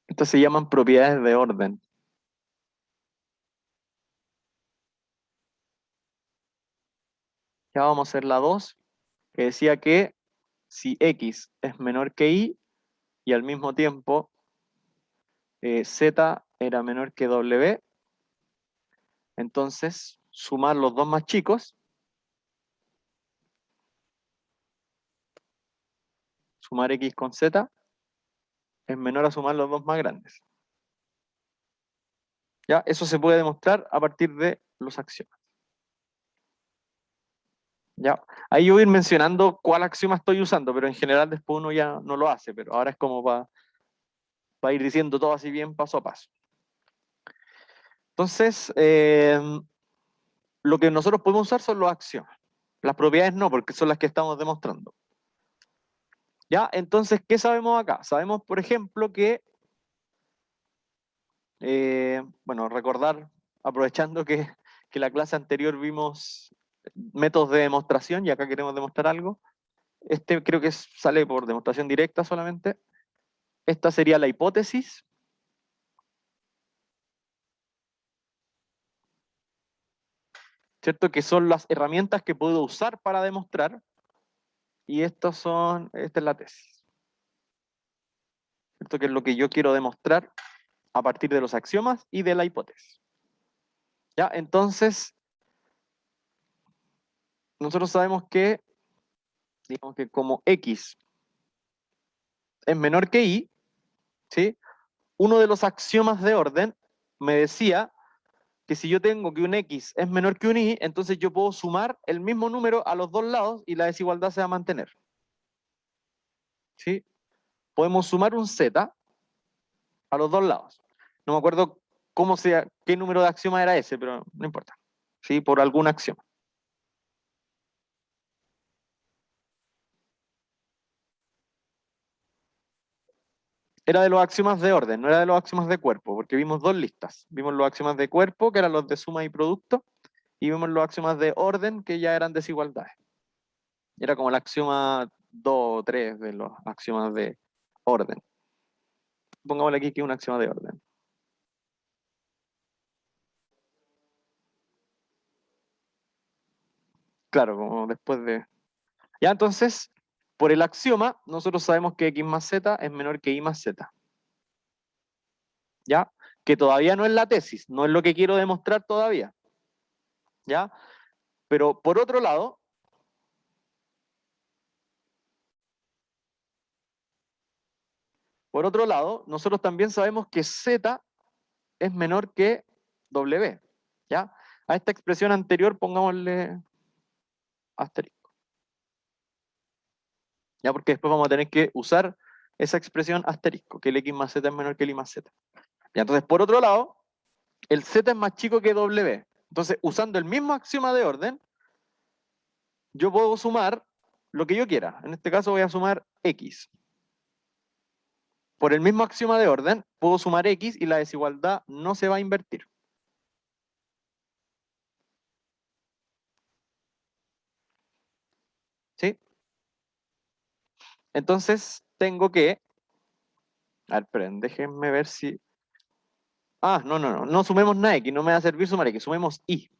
Estas se llaman propiedades de orden. Ya vamos a hacer la 2, que decía que si x es menor que y al mismo tiempo z era menor que w, entonces sumar los dos más chicos, sumar x con z, es menor a sumar los dos más grandes. ¿Ya? Eso se puede demostrar a partir de los axiomas. ¿Ya? Ahí yo voy a ir mencionando cuál axioma estoy usando, pero en general después uno ya no lo hace, pero ahora es como para ir diciendo todo así bien paso a paso. Entonces, lo que nosotros podemos usar son los axiomas. Las propiedades no, porque son las que estamos demostrando. ¿Ya? Entonces, ¿qué sabemos acá? Sabemos, por ejemplo, que, bueno, recordar, aprovechando que la clase anterior vimos métodos de demostración y acá queremos demostrar algo. Este creo que sale por demostración directa solamente. Esta sería la hipótesis. ¿Cierto? Que son las herramientas que puedo usar para demostrar. Y esta es la tesis. ¿Cierto? Que es lo que yo quiero demostrar a partir de los axiomas y de la hipótesis. ¿Ya? Entonces, nosotros sabemos que, digamos que como x es menor que y, ¿sí? Uno de los axiomas de orden me decía que si yo tengo que un x es menor que un y, entonces yo puedo sumar el mismo número a los dos lados y la desigualdad se va a mantener. ¿Sí? Podemos sumar un z a los dos lados. No me acuerdo qué número de axioma era ese, pero no importa. ¿Sí? Por algún axioma. Era de los axiomas de orden, no era de los axiomas de cuerpo, porque vimos dos listas. Vimos los axiomas de cuerpo, que eran los de suma y producto, y vimos los axiomas de orden, que ya eran desigualdades. Era como el axioma 2 o 3 de los axiomas de orden. Pongámosle aquí que es un axioma de orden. Claro, como después de... Ya, entonces, por el axioma, nosotros sabemos que x más z es menor que y más z. ¿Ya? Que todavía no es la tesis, no es lo que quiero demostrar todavía. ¿Ya? Pero por otro lado, nosotros también sabemos que z es menor que w. ¿Ya? A esta expresión anterior pongámosle asterisco. ¿Ya? Porque después vamos a tener que usar esa expresión asterisco, que el x más z es menor que el y más z. ¿Ya? Entonces, por otro lado, el z es más chico que w. Entonces, usando el mismo axioma de orden, yo puedo sumar lo que yo quiera. En este caso voy a sumar x. Por el mismo axioma de orden, puedo sumar x y la desigualdad no se va a invertir. ¿Sí? Entonces, tengo que... A ver, esperen, déjenme ver si... Ah, no sumemos nada x, no me va a servir sumar x, sumemos y.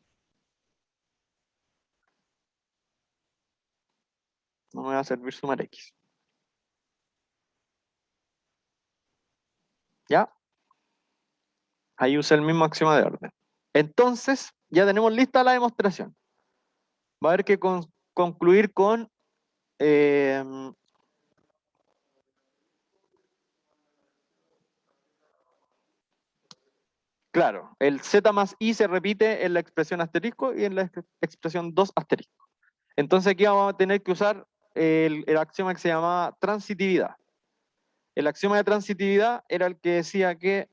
No me va a servir sumar x. ¿Ya? Ahí usa el mismo axioma de orden. Entonces, ya tenemos lista la demostración. Va a haber que concluir con Claro, el z más i se repite en la expresión asterisco y en la expresión 2 asterisco. Entonces aquí vamos a tener que usar el axioma que se llamaba transitividad. El axioma de transitividad era el que decía que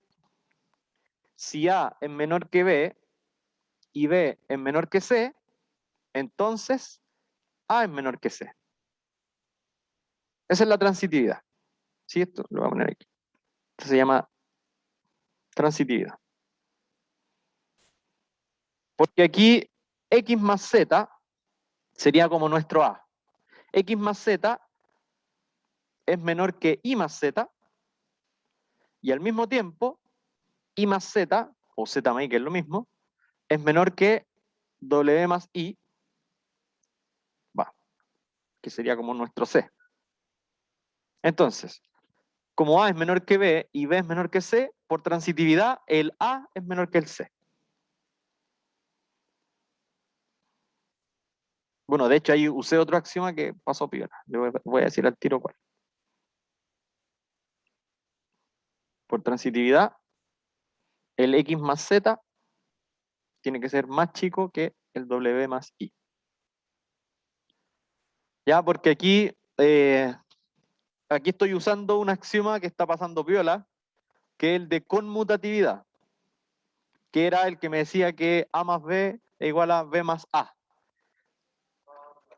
si A es menor que B y B es menor que C, entonces A es menor que C. Esa es la transitividad. ¿Sí? Esto lo voy a poner aquí. Esto se llama transitividad. Porque aquí X más Z sería como nuestro A. X más Z es menor que Y más Z y al mismo tiempo Y más Z, o Z más Y que es lo mismo, es menor que W más I, que sería como nuestro C. Entonces, como A es menor que B y B es menor que C, por transitividad el A es menor que el C. Bueno, de hecho ahí usé otro axioma que pasó piola. Le voy a decir al tiro cuál. Por transitividad, el X más Z tiene que ser más chico que el W más I. Ya, porque aquí estoy usando un axioma que está pasando piola, que es el de conmutatividad, que era el que me decía que A más B es igual a B más A.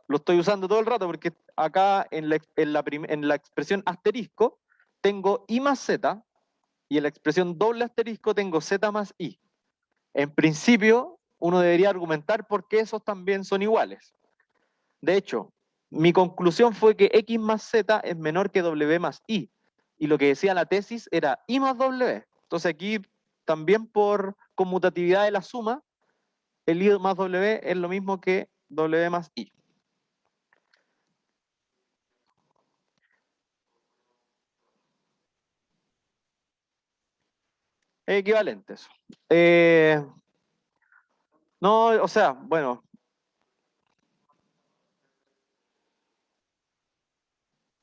Lo estoy usando todo el rato porque acá en la expresión asterisco tengo I más Z y en la expresión doble asterisco tengo Z más I. En principio, uno debería argumentar por qué esos también son iguales. De hecho, mi conclusión fue que X más Z es menor que W más I. Y lo que decía la tesis era I más W. Entonces aquí también por conmutatividad de la suma, el I más W es lo mismo que W más I. Es equivalente eso. No, o sea, bueno.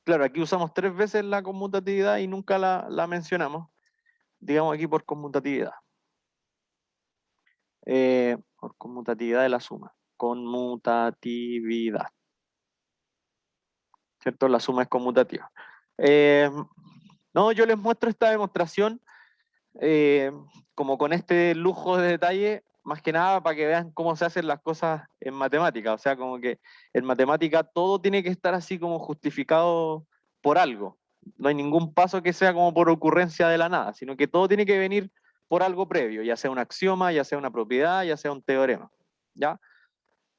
Claro, aquí usamos 3 veces la conmutatividad y nunca la mencionamos. Digamos aquí por conmutatividad. Por conmutatividad de la suma. Conmutatividad. ¿Cierto? La suma es conmutativa. No, yo les muestro esta demostración como con este lujo de detalle, más que nada para que vean cómo se hacen las cosas en matemática. O sea, como que en matemática todo tiene que estar así como justificado por algo. No hay ningún paso que sea como por ocurrencia de la nada, sino que todo tiene que venir por algo previo, ya sea un axioma, ya sea una propiedad, ya sea un teorema. ¿Ya?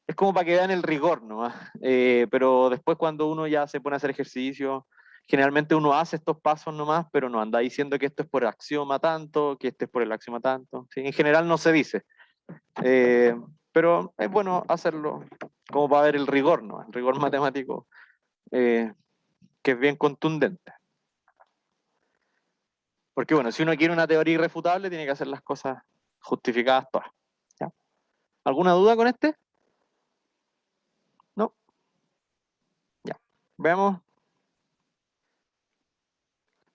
Es como para que vean el rigor nomás. Pero después cuando uno ya se pone a hacer ejercicio, generalmente uno hace estos pasos nomás, pero no anda diciendo que esto es por axioma tanto, que este es por el axioma tanto. ¿Sí? En general no se dice. Pero es bueno hacerlo como para ver el rigor, ¿no? El rigor matemático, que es bien contundente. Porque bueno, si uno quiere una teoría irrefutable, tiene que hacer las cosas justificadas todas. ¿Ya? ¿Alguna duda con este? ¿No? Ya. Veamos.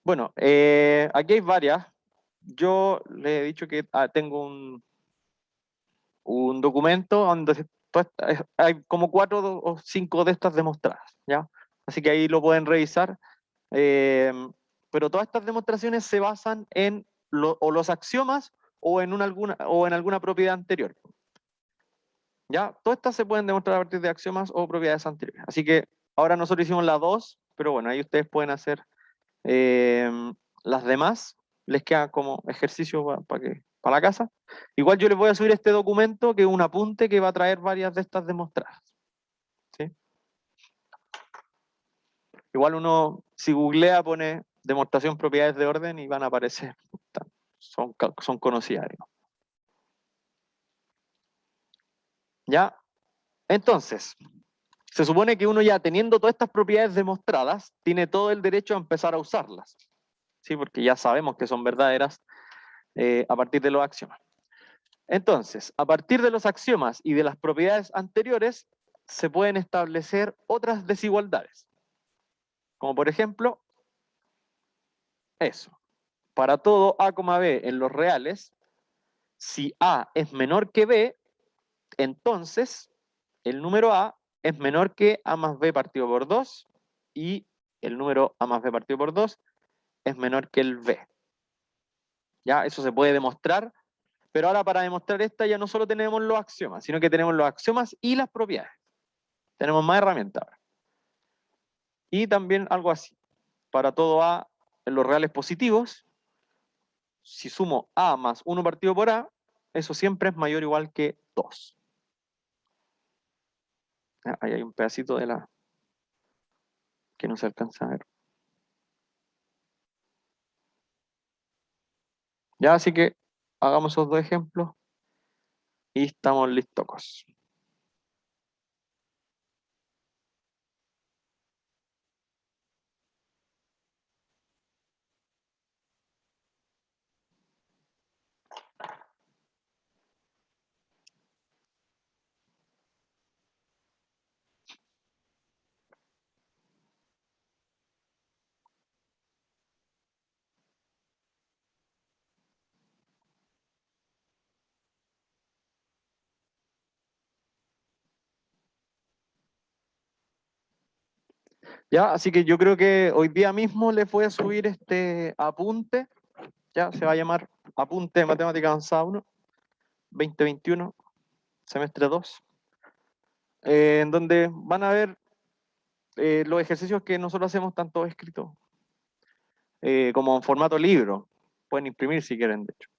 Bueno, aquí hay varias. Yo le he dicho que tengo un documento donde hay como 4 o 5 de estas demostradas, ¿ya? Así que ahí lo pueden revisar. Pero todas estas demostraciones se basan en o los axiomas o en alguna propiedad anterior. ¿Ya? Todas estas se pueden demostrar a partir de axiomas o propiedades anteriores. Así que ahora nosotros hicimos las 2, pero bueno, ahí ustedes pueden hacer las demás. Les queda como ejercicio para la casa. Igual yo les voy a subir este documento, que es un apunte que va a traer varias de estas demostradas. ¿Sí? Igual uno, si googlea, pone demostración propiedades de orden y van a aparecer. Son conocidas. Digamos. ¿Ya? Entonces, se supone que uno ya teniendo todas estas propiedades demostradas, tiene todo el derecho a empezar a usarlas. ¿Sí? Porque ya sabemos que son verdaderas a partir de los axiomas. Entonces, a partir de los axiomas y de las propiedades anteriores, se pueden establecer otras desigualdades. Como por ejemplo, eso. Para todo A, B en los reales, si A es menor que B, entonces el número A es menor que A más B partido por 2 y el número A más B partido por 2 es menor que el B. ¿Ya? Eso se puede demostrar, pero ahora para demostrar esta ya no solo tenemos los axiomas, sino que tenemos los axiomas y las propiedades. Tenemos más herramientas ahora. Y también algo así. Para todo A en los reales positivos, si sumo A más 1 partido por A, eso siempre es mayor o igual que 2. Ahí hay un pedacito de la que no se alcanza a ver. Ya, así que hagamos esos dos ejemplos y estamos listos. Ya, así que yo creo que hoy día mismo les voy a subir este apunte. Ya, se va a llamar Apunte de Matemática Avanzada 1, 2021, semestre 2. En donde van a ver los ejercicios que nosotros hacemos tanto escritos como en formato libro. Pueden imprimir si quieren, de hecho.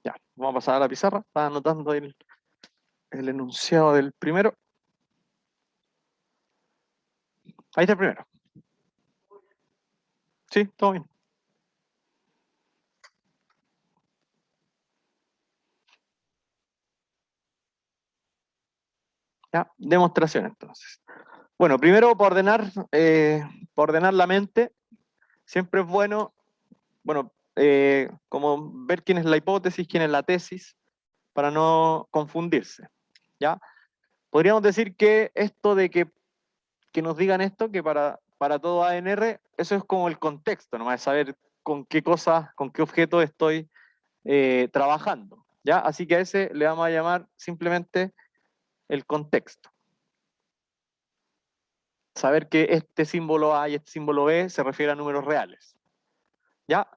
Ya, vamos a pasar a la pizarra. Estaba anotando el enunciado del primero. Ahí está el primero. Sí, todo bien. Ya, demostración entonces. Bueno, primero para ordenar la mente, siempre es bueno, como ver quién es la hipótesis, quién es la tesis, para no confundirse. ¿Ya? Podríamos decir que esto de que nos digan esto, que para todo ANR, eso es como el contexto, nomás es saber con qué cosas, con qué objeto estoy trabajando. ¿Ya? Así que a ese le vamos a llamar simplemente el contexto. Saber que este símbolo A y este símbolo B se refiere a números reales. ¿Ya?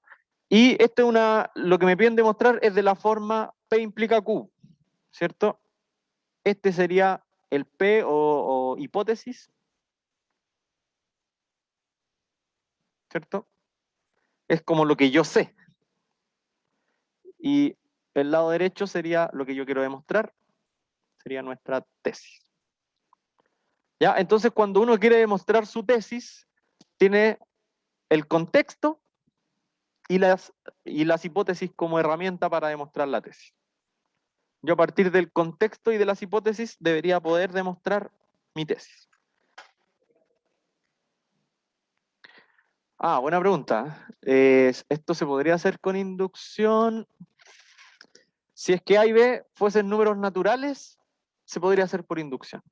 Y esto es lo que me piden demostrar es de la forma P implica Q, ¿cierto? Este sería el P o hipótesis, ¿cierto? Es como lo que yo sé. Y el lado derecho sería lo que yo quiero demostrar, sería nuestra tesis. ¿Ya? Entonces, cuando uno quiere demostrar su tesis, tiene el contexto y las hipótesis como herramienta para demostrar la tesis. Yo a partir del contexto y de las hipótesis debería poder demostrar mi tesis. Ah, buena pregunta. Esto se podría hacer con inducción. Si es que A y B fuesen números naturales, se podría hacer por inducción.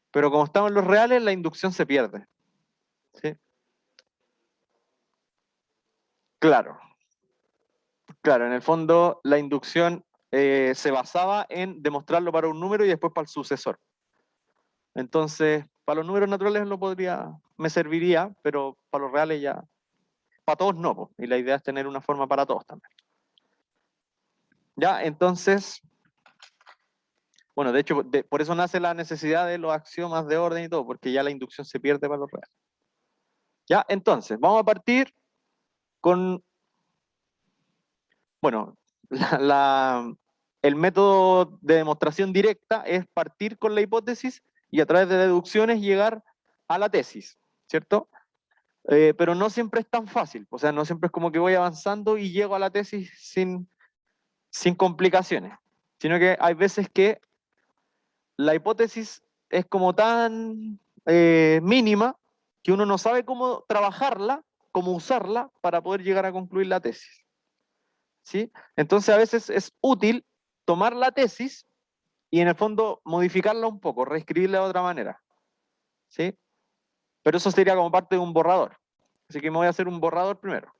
Pero como estamos en los reales, la inducción se pierde. ¿Sí? Claro, claro. En el fondo, la inducción se basaba en demostrarlo para un número y después para el sucesor. Entonces, para los números naturales me serviría, pero para los reales ya, para todos no, po. Y la idea es tener una forma para todos también. Ya, entonces, bueno, de hecho, por eso nace la necesidad de los axiomas de orden y todo, porque ya la inducción se pierde para los reales. Ya, entonces, vamos a partir con, bueno, el método de demostración directa es partir con la hipótesis y a través de deducciones llegar a la tesis, ¿cierto? Pero no siempre es tan fácil, o sea, no siempre es como que voy avanzando y llego a la tesis sin complicaciones, sino que hay veces que la hipótesis es como tan mínima que uno no sabe cómo trabajarla, cómo usarla para poder llegar a concluir la tesis, ¿sí? Entonces a veces es útil tomar la tesis y en el fondo modificarla un poco, reescribirla de otra manera, ¿sí? Pero eso sería como parte de un borrador. Así que me voy a hacer un borrador primero.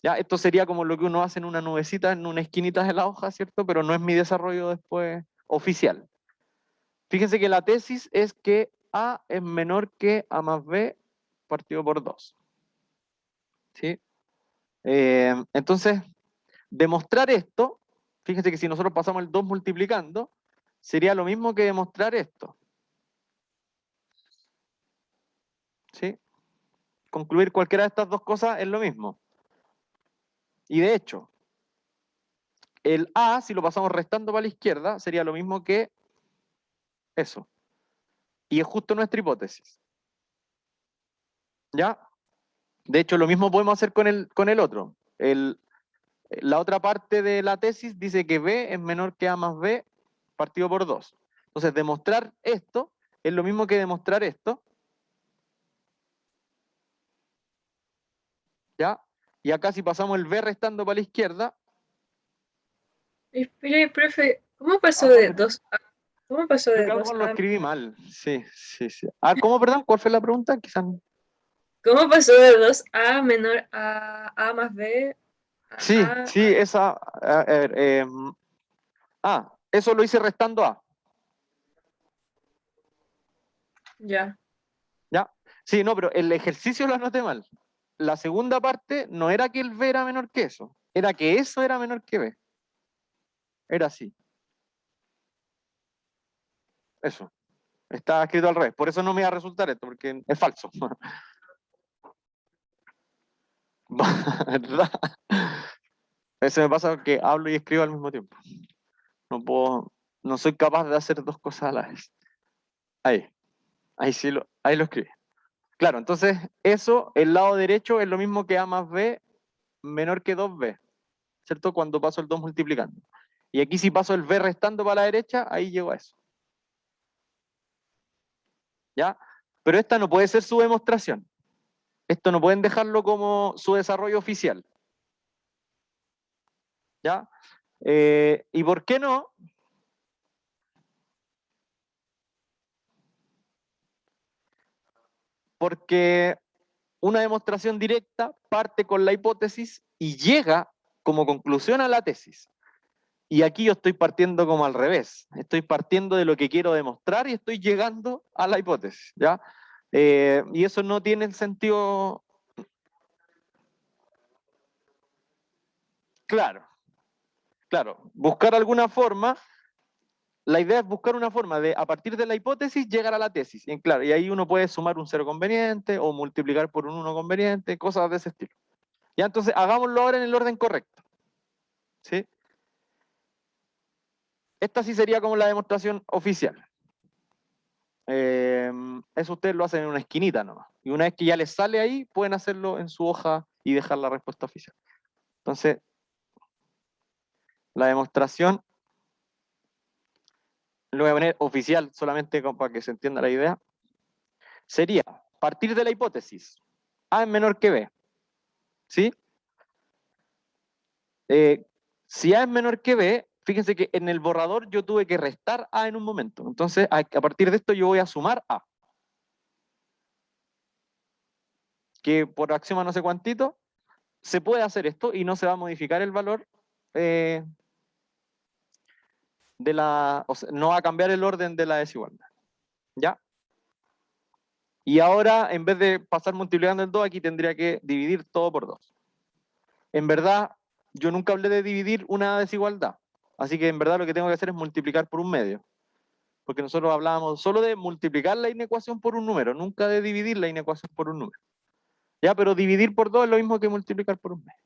Ya, esto sería como lo que uno hace en una nubecita, en una esquinita de la hoja, ¿cierto? Pero no es mi desarrollo después oficial. Fíjense que la tesis es que A es menor que A más B partido por 2. ¿Sí? Entonces, demostrar esto, fíjense que si nosotros pasamos el 2 multiplicando, sería lo mismo que demostrar esto. ¿Sí? Concluir cualquiera de estas dos cosas es lo mismo. Y de hecho, el A, si lo pasamos restando para la izquierda, sería lo mismo que eso. Y es justo nuestra hipótesis. ¿Ya? De hecho, lo mismo podemos hacer con el otro. La otra parte de la tesis dice que B es menor que A más B partido por 2. Entonces, demostrar esto es lo mismo que demostrar esto. ¿Ya? Y acá si pasamos el B restando para la izquierda. Espera, profe, ¿cómo pasó Ah, de perdón. 2A? ¿Cómo pasó Creo de que algo lo 2A? escribí mal. Sí, sí, sí. Ah, ¿cómo, perdón? ¿Cuál fue la pregunta? Quizás. ¿Cómo pasó de 2A menor a A más B Sí, a A? sí, esa. A ver, eso lo hice restando A. Ya. ¿Ya? Sí, no, pero el ejercicio lo anoté mal. La segunda parte no era que el B era menor que eso, era que eso era menor que B. Era así. Eso. Está escrito al revés. Por eso no me va a resultar esto, porque es falso. ¿Verdad? Eso me pasa que hablo y escribo al mismo tiempo. No puedo, no soy capaz de hacer dos cosas a la vez. Ahí sí ahí lo escribí. Claro, entonces eso, el lado derecho es lo mismo que A más B menor que 2B, ¿cierto? Cuando paso el 2 multiplicando. Y aquí si paso el B restando para la derecha, ahí llego a eso. ¿Ya? Pero esta no puede ser su demostración. Esto no pueden dejarlo como su desarrollo oficial. ¿Ya? ¿Y por qué no? Porque una demostración directa parte con la hipótesis y llega como conclusión a la tesis. Y aquí yo estoy partiendo como al revés. Estoy partiendo de lo que quiero demostrar y estoy llegando a la hipótesis. ¿Ya? Y eso no tiene sentido. Claro, claro. Buscar alguna forma. La idea es buscar una forma de, a partir de la hipótesis, llegar a la tesis. Y, claro, y ahí uno puede sumar un cero conveniente o multiplicar por un 1 conveniente, cosas de ese estilo. Ya, entonces hagámoslo ahora en el orden correcto. ¿Sí? Esta sí sería como la demostración oficial. Eso ustedes lo hacen en una esquinita nomás. Y una vez que ya les sale ahí, pueden hacerlo en su hoja y dejar la respuesta oficial. Entonces, la demostración, lo voy a poner oficial solamente para que se entienda la idea, sería partir de la hipótesis. A es menor que B. ¿Sí? Si A es menor que B, fíjense que en el borrador yo tuve que restar A en un momento. Entonces, a partir de esto yo voy a sumar A. Que por axioma no sé cuántito, se puede hacer esto y no se va a modificar el valor o sea, no va a cambiar el orden de la desigualdad. ¿Ya? Y ahora, en vez de pasar multiplicando el 2, aquí tendría que dividir todo por 2. En verdad, yo nunca hablé de dividir una desigualdad. Así que en verdad lo que tengo que hacer es multiplicar por un medio. Porque nosotros hablábamos solo de multiplicar la inecuación por un número, nunca de dividir la inecuación por un número. Ya, pero dividir por 2 es lo mismo que multiplicar por un medio.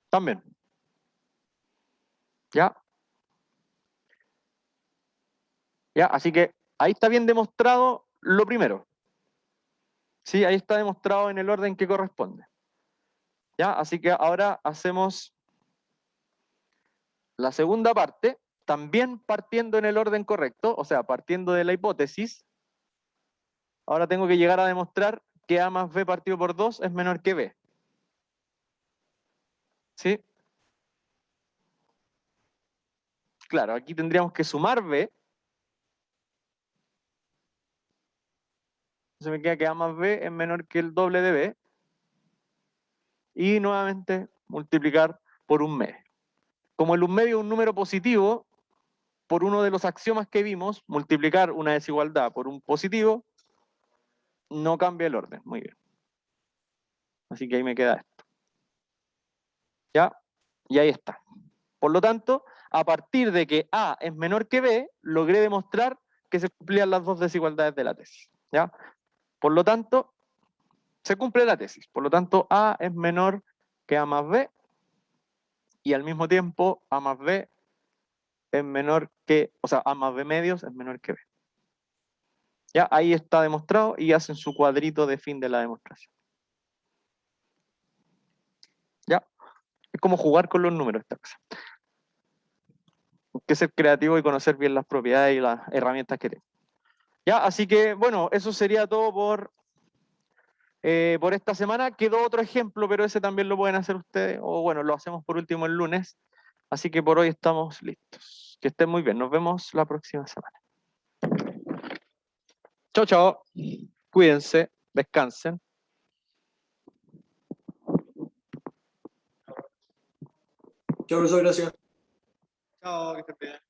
También. ¿Ya? ¿Ya? Así que ahí está bien demostrado lo primero. Sí, ahí está demostrado en el orden que corresponde. ¿Ya? Así que ahora hacemos la segunda parte, también partiendo en el orden correcto, o sea, partiendo de la hipótesis. Ahora tengo que llegar a demostrar que A más B partido por 2 es menor que B. ¿Sí? Claro, aquí tendríamos que sumar B. Se me queda que A más B es menor que el doble de B. Y nuevamente multiplicar por un medio. Como el un medio es un número positivo, por uno de los axiomas que vimos, multiplicar una desigualdad por un positivo, no cambia el orden. Muy bien. Así que ahí me queda esto. ¿Ya? Y ahí está. Por lo tanto, a partir de que A es menor que B, logré demostrar que se cumplían las dos desigualdades de la tesis. ¿Ya? Por lo tanto, se cumple la tesis. Por lo tanto, A es menor que A más B y al mismo tiempo A más B es menor que, o sea, A más B medios es menor que B. Ya, ahí está demostrado y hacen su cuadrito de fin de la demostración. Ya, es como jugar con los números esta cosa. Hay que ser creativo y conocer bien las propiedades y las herramientas que tenemos. Ya, así que bueno, eso sería todo por esta semana. Quedó otro ejemplo, pero ese también lo pueden hacer ustedes, o bueno, lo hacemos por último el lunes. Así que por hoy estamos listos. Que estén muy bien, nos vemos la próxima semana. Chao, chao. Cuídense, descansen. Chao, profesor, gracias. Chao, que estén bien.